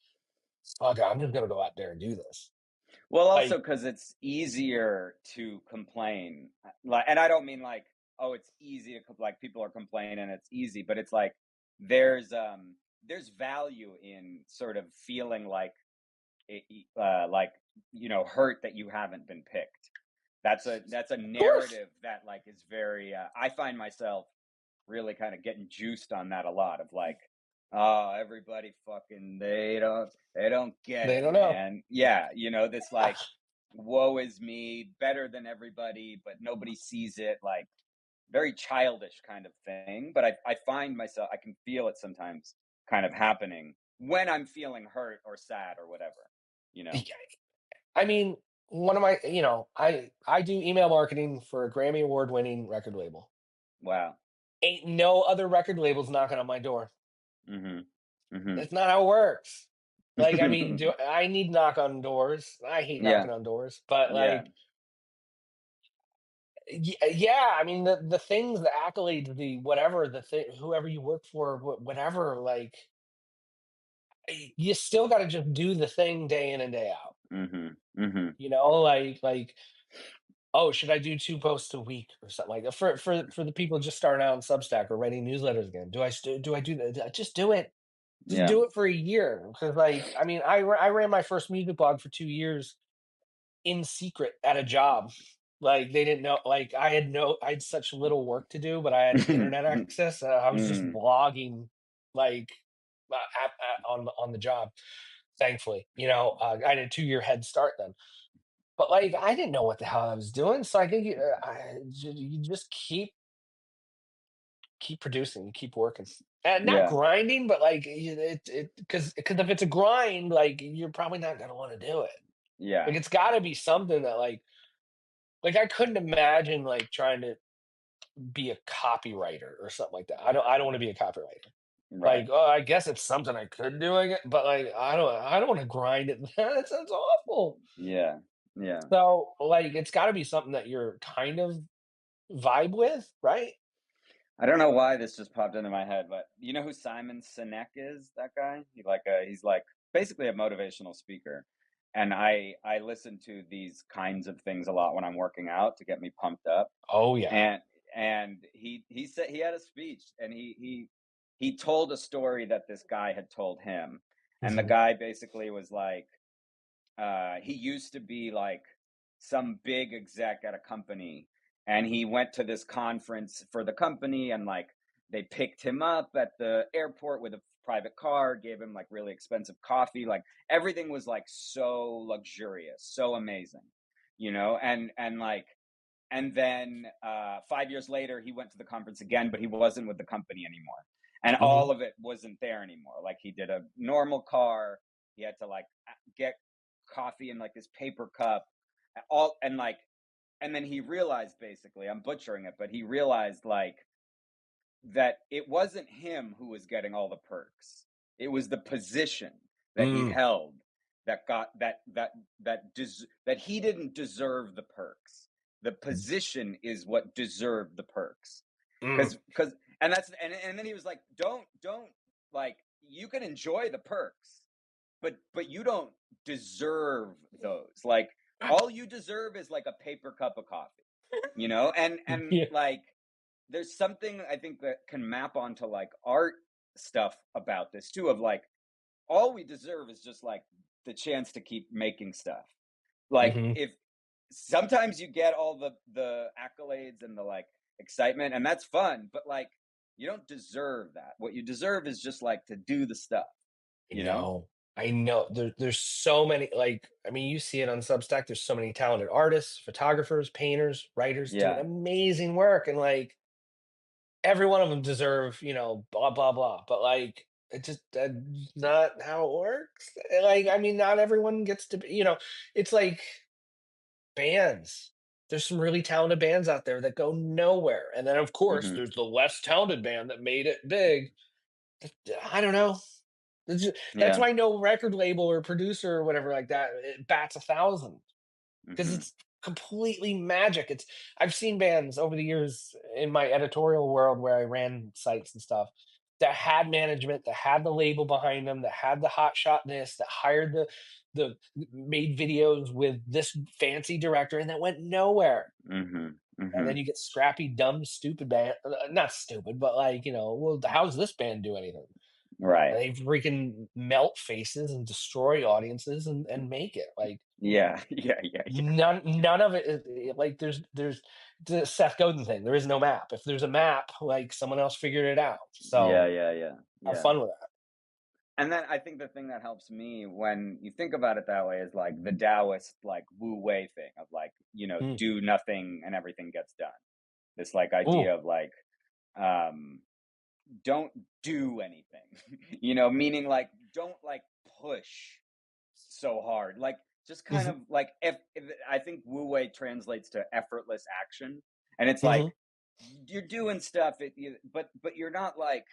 oh God, I'm just gonna go out there and do this. Well, also Like, because it's easier to complain, like, and I don't mean like, oh, it's easy to like people are complaining, it's easy, but it's like there's um there's value in sort of feeling like like hurt that you haven't been picked. That's a of course, narrative that like is very. I find myself really kind of getting juiced on that a lot of like, oh, everybody fucking they don't get they it, don't know. man. Yeah, this Ah, like woe is me, better than everybody, but nobody sees it, like very childish kind of thing. But I find myself, I can feel it sometimes kind of happening when I'm feeling hurt or sad or whatever, you know? yeah, I mean, one of my, I do email marketing for a Grammy award winning record label. Wow. Ain't no other record labels knocking on my door. Mhm. Mhm. That's not how it works. Like, I mean, do I need to knock on doors? I hate Yeah. knocking on doors, but Yeah. like, yeah, I mean, the things, the accolades, the whatever, the thing, whoever you work for, whatever, like, you still got to just do the thing day in and day out. Mhm. Mhm. Like, oh, should I do 2 posts a week or something like that for the people just starting out in Substack or writing newsletters again? Do I do that? Just do it. Just Yeah. do it for a year because, like, I mean, I ran my first music blog for 2 years in secret at a job. Like, they didn't know. Like, I had such little work to do, but I had internet access. I was just Mm. blogging, like, on the job. Thankfully, I had a 2 year head start then. But like, I didn't know what the hell I was doing. So I think you just keep producing, you keep working. And not Yeah. grinding, but like because if it's a grind, like you're probably not gonna want to do it. Yeah. Like it's gotta be something that like I couldn't imagine like trying to be a copywriter or something like that. I don't want to be a copywriter. Right. Like, oh, I guess it's something I could do, but like I don't want to grind it. That sounds awful. Yeah. Yeah. So like it's gotta be something that you're kind of vibe with, right? I don't know why this just popped into my head, but you know who Simon Sinek is? That guy? He's like basically a motivational speaker. And I listen to these kinds of things a lot when I'm working out to get me pumped up. Oh yeah. And he said he had a speech and he told a story that this guy had told him. And the Mhm, guy basically was like, he used to be like some big exec at a company, and he went to this conference for the company, and like they picked him up at the airport with a private car, gave him like really expensive coffee, like everything was like so luxurious, so amazing, and like and then 5 years later, he went to the conference again, but he wasn't with the company anymore. And mhm, all of it wasn't there anymore. Like he did a normal car. He had to like get coffee in like this paper cup. All and then he realized basically, I'm butchering it, but he realized like that it wasn't him who was getting all the perks. It was the position that he mm, held that got that he didn't deserve the perks. The position is what deserved the perks. mm, Cuz and then he was like, don't like you can enjoy the perks, but you don't deserve those. Like, all you deserve is like a paper cup of coffee, and Yeah. like there's something I think that can map onto like art stuff about this too, of like all we deserve is just like the chance to keep making stuff. Like, Mhm. if sometimes you get all the accolades and the like excitement, and that's fun, but like you don't deserve that. What you deserve is just like to do the stuff, I you know? know. I know. There's so many, like, I mean, you see it on Substack. There's so many talented artists, photographers, painters, writers doing Yeah. amazing work, and like every one of them deserve, blah blah blah. But like, it just that's not how it works. Like, I mean, not everyone gets to be. It's like bands. There's some really talented bands out there that go nowhere, and then of course Mhm. there's the less talented band that made it big. I don't know. That's Yeah. why no record label or producer or whatever like that it bats 1,000, because Mhm. it's completely magic. I've seen bands over the years in my editorial world where I ran sites and stuff that had management, that had the label behind them, that had the hot shotness, that hired the made videos with this fancy director, and that went nowhere. Mhm. And then Mhm. you get scrappy, dumb, stupid band, not stupid, but like, well, how's this band do anything? Right. And they freaking melt faces and destroy audiences and make it. Like, Yeah. Yeah, yeah, yeah. none of it is like there's the Seth Godin thing. There is no map. If there's a map, like someone else figured it out. Yeah, So yeah, yeah. have Yeah. fun with that. And then I think the thing that helps me when you think about it that way is like the Taoist, like Wu Wei thing of like, Mm. do nothing and everything gets done. This like Ooh. idea of like, um, don't do anything, meaning like don't like push so hard. Like, just kind Hmm. of like, if I think Wu Wei translates to effortless action. And it's like Hmm. you're doing stuff, but you're not like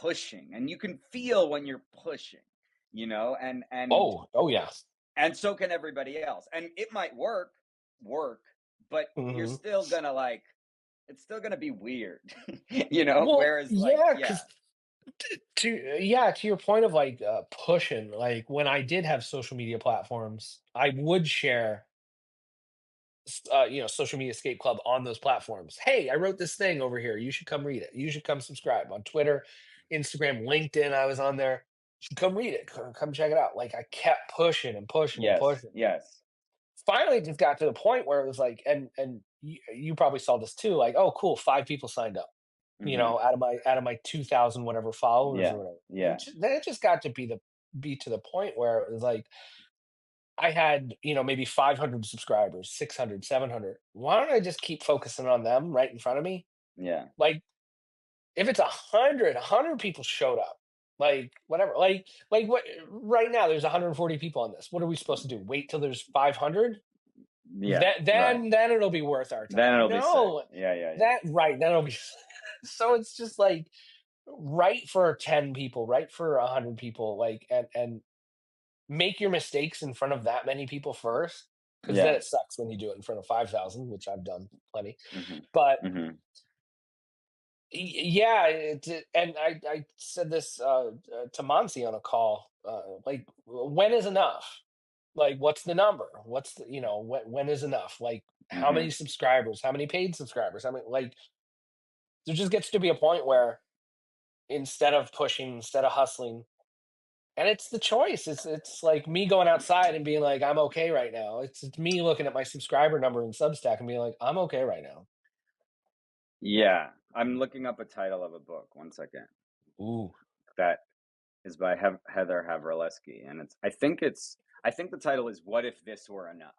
pushing, and you can feel when you're pushing, and Oh yeah. so can everybody else, and it might work, but you're Hmm. still gonna like it's still gonna be weird, Well, whereas like, yeah, yeah. because to your point of like pushing, like when I did have social media platforms, I would share social media escape club on those platforms. Hey, I wrote this thing over here, you should come read it, you should come subscribe on Twitter, Instagram, LinkedIn. I was on there. You should come read it, come check it out. Like, I kept pushing and pushing and Yes, pushing. yes. Finally, it just got to the point where it was like, and you probably saw this too, like, oh cool, 5 people signed up, Hmm. out of my 2,000 whatever followers or Yeah, whatever. yeah. Then it just got to be to the point where it was like I had, maybe 500 subscribers, 600, 700. Why don't I just keep focusing on them right in front of me? Yeah. Like, if it's 100 people showed up, like, whatever, like what right now there's 140 people on this. What are we supposed to do? Wait till there's 500? Yeah, Then right. then it'll be worth our Then time. it'll be sick. No, Yeah, yeah, yeah. that right, then it'll be so it's just like, write for 10 people, write for 100 people, like, and make your mistakes in front of that many people first, because then Yeah. it sucks when you do it in front of 5,000, which I've done plenty. Mhm. But Mhm. yeah, and I said this to Monsi on a call. Like, when is enough? Like, what's the number? What's the, when is enough? Like, how many Mhm. subscribers? How many paid subscribers? How many? Like, there just gets to be a point where instead of pushing, instead of hustling, and it's the choice. It's like me going outside and being like, I'm okay right now. It's me looking at my subscriber number in Substack and being like, I'm okay right now. Yeah. I'm looking up a title of a book. One second. Ooh. That is by Heather Havrilesky, and I think the title is "What If This Were Enough."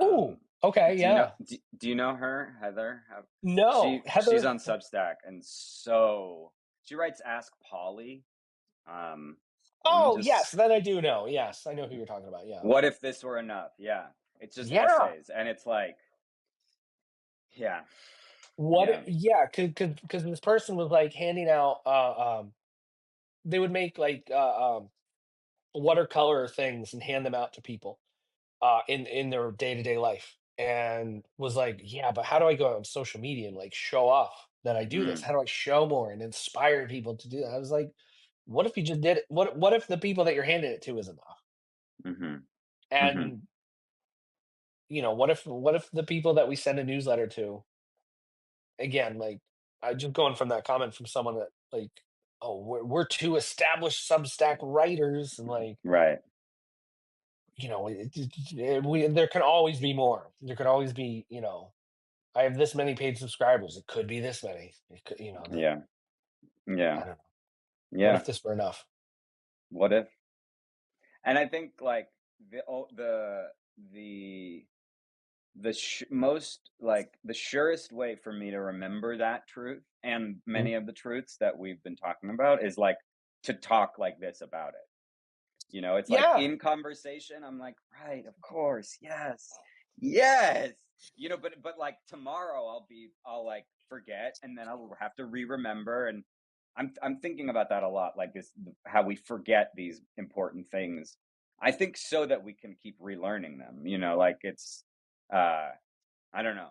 Ooh. Um, Okay. Yeah. do you know her, Heather? No, She's Heather. on Substack, and so she writes Ask Polly. Um, let me Oh, yes. just Then I do know. Yes, I know who you're talking about. Yeah. What if this were enough? Yeah, it's just Yeah. essays, and it's like, yeah, What? yeah, Yeah. Because this person was like handing out. They would make like watercolor things and hand them out to people in their day to day life, and was like, yeah, but how do I go out on social media and like show off that I do this? mm, How do I show more and inspire people to do that? I was like, What if you just did it? What if the people that you're handing it to is enough? Mhm. Mhm. And what if the people that we send a newsletter to, again, like, I just going from that comment from someone that, like, oh, we're two established Substack writers, and like, Right. there can always be more. There could always be, I have this many paid subscribers. It could be this many. It could, Yeah. Yeah. I don't know. What if Yeah. this were enough? What if? And I think like the most like the surest way for me to remember that truth and Mhm. many of the truths that we've been talking about is like to talk like this about it. It's like Yeah, in conversation, I'm like, right, of course, yes, yes. But like tomorrow, I'll like forget, and then I'll have to re-remember. And I'm thinking about that a lot, like this, how we forget these important things. I think so that we can keep relearning them. Like uh, I don't know,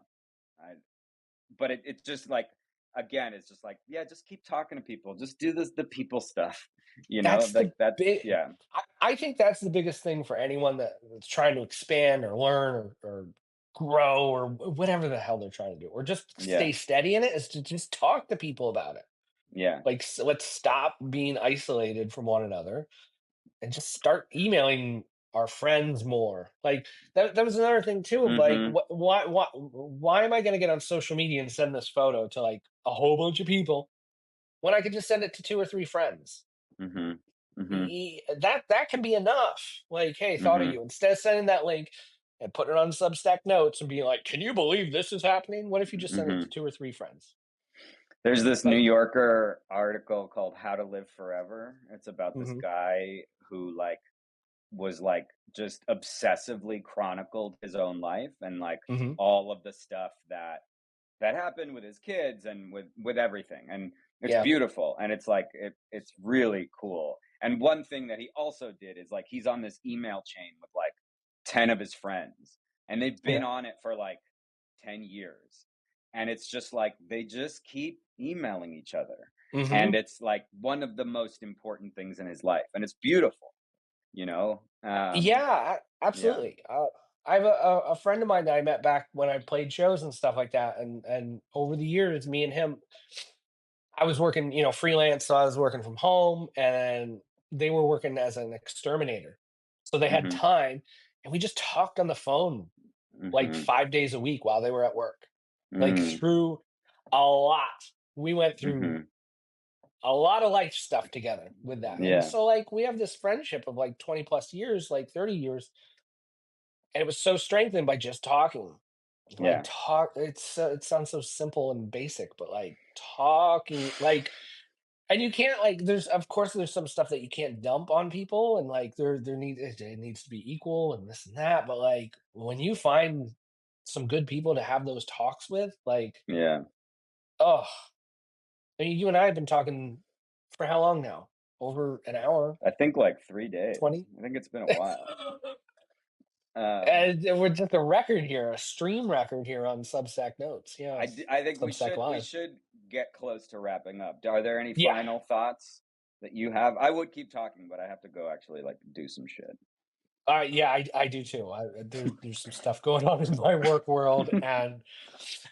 I, but it's just like again, it's just like yeah, just keep talking to people, just do the people stuff. that's Like the that, big. yeah. I think that's the biggest thing for anyone that's trying to expand or learn or grow or whatever the hell they're trying to do, or just stay Yeah, steady in it, is to just talk to people about it. yeah. Like, let's stop being isolated from one another and just start emailing our friends more. Like, that was another thing too, of like, Mhm, why am I going to get on social media and send this photo to like a whole bunch of people when I could just send it to two or three friends? mhm, mhm, That can be enough. Like, hey, thought of mhm, you. Instead of sending that link and putting it on Substack notes and being like, can you believe this is happening? What if you just send it to mhm. two or three friends? There's this New Like, Yorker article called "How to Live Forever." It's about this hmm guy who like was like just obsessively chronicled his own life and like hmm all of the stuff that happened with his kids and with everything. And it's yeah, beautiful, and it's like it's really cool. And one thing that he also did is like he's on this email chain with like 10 of his friends, and they've been yeah, on it for like 10 years. And it's just like they just keep emailing each other. hmm And it's like one of the most important things in his life. And it's beautiful, you know? yeah, Yeah. absolutely. I have a friend of mine that I met back when I played shows and stuff like that, and over the years, me and him, I was working, freelance, so I was working from home, and they were working as an exterminator. So they had Hmm. time, and we just talked on the phone like Hmm. 5 days a week while they were at work, like Mm. through a lot. We went through Hmm. a lot of life stuff together with that. And Yeah. so, like, we have this friendship of like 20 plus years, like 30 years. And it was so strengthened by just talking. Like, Yeah. it sounds so simple and basic, but like talking, like, and you can't, like, there's, of course, there's some stuff that you can't dump on people, and like it needs to be equal and this and that. But like, when you find some good people to have those talks with, like, Yeah. oh, I mean, you and I have been talking for how long now? Over an hour, I think like 3 days. 20? I think it's been a while. Um, And we're just a record here, a stream record here on Substack Notes. Yeah, I think Substack we Live. should get close to wrapping up. Are there any Yeah. final thoughts that you have? I would keep talking, but I have to go actually like do some shit. Yeah, I do too. There's some stuff going on in my work world, and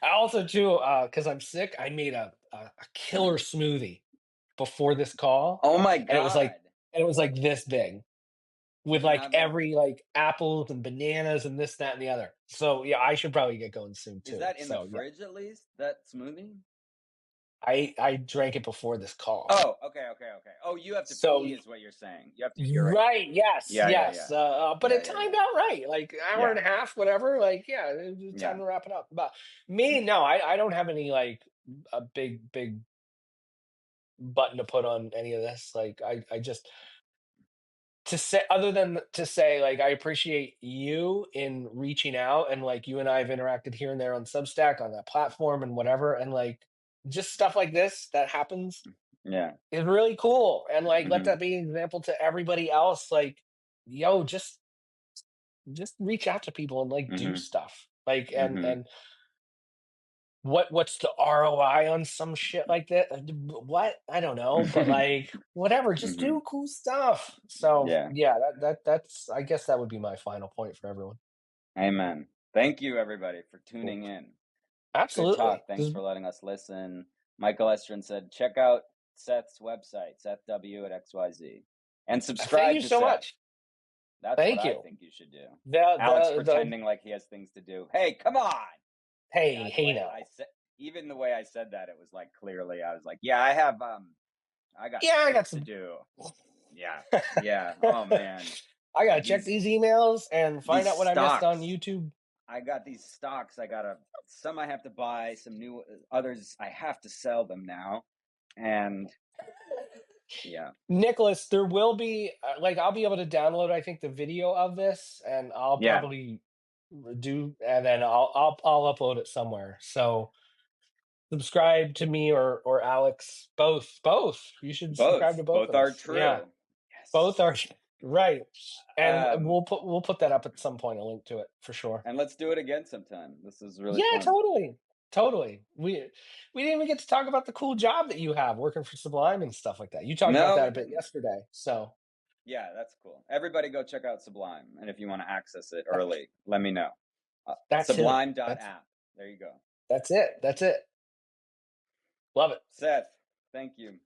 I also too, because I'm sick, I made a killer smoothie before this call, Oh my and it was like god. and it was like this big, with Can I like have a every, like, apples and bananas and this, that, and the other. So yeah, I should probably get going soon Is too. that in the So yeah, fridge at least? That smoothie? I drank it before this call. Oh, okay, okay, okay. Oh, you have to So pee is what you're saying. You have to urate. right, yes, Yeah, yeah, yes, yeah. but Yeah, it yeah, timed yeah. out right, like hour and Yeah. a half, whatever. Like, yeah, it's time Yeah. to wrap it up. But me, no, I don't have any, like, a big button to put on any of this. Like, I just, to say, other than to say, like, I appreciate you in reaching out, and like, you and I have interacted here and there on Substack, on that platform, and whatever, and like, just stuff like this that happens Yeah. is really cool, and like, let Mhm. that be an example to everybody else. Like, yo, just reach out to people and like do Mhm. stuff, like, and Mhm. and what's the ROI on some shit like that? What? I don't know, but like whatever, just Hmm. do cool stuff. So Yeah. yeah, that's I guess that would be my final point for everyone. Amen. Thank you, everybody, for Cool. tuning in. Good talk. Absolutely. Thanks Just for letting us listen. Michael Estrin said, check out Seth's website, SethW at XYZ, and thank subscribe you to so Seth. much. That's what Thank I you. think you should do. Alex The pretending like he has things to do. Hey, come on. Yeah, the hey way I now. said, even the way I said that, it was like clearly I was like, yeah, I have, I got Yeah, I got shit to some. do. Yeah. Yeah. Oh man. I gotta check These these emails and find these out what I missed on stocks. YouTube. I got these stocks. I gotta some I have to buy, some new others I have to sell them now. And yeah. Nicholas, there will be like I'll be able to download I think the video of this and I'll Yeah. probably do and then I'll upload it somewhere. So subscribe to me or Alex. Both. You should subscribe to both Both of are us. Yeah. true. Both Yes. are right. And Um we'll put that up at some point, a link to it for sure. and let's do it again sometime. This is really Yeah, fun. totally. Totally. We didn't even get to talk about the cool job that you have working for Sublime and stuff like that. You talked about No, that we a bit didn't. yesterday. So Yeah, that's cool. Everybody go check out Sublime. And if you want to access it early, let me know. that too. Sublime.app. There you go. That's it. That's it. Love it. Seth, thank you.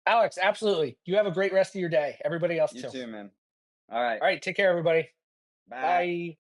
Alex, absolutely. You have a great rest of your day. Everybody else You too. too, man. All right. All right, take care, everybody. Bye. Bye.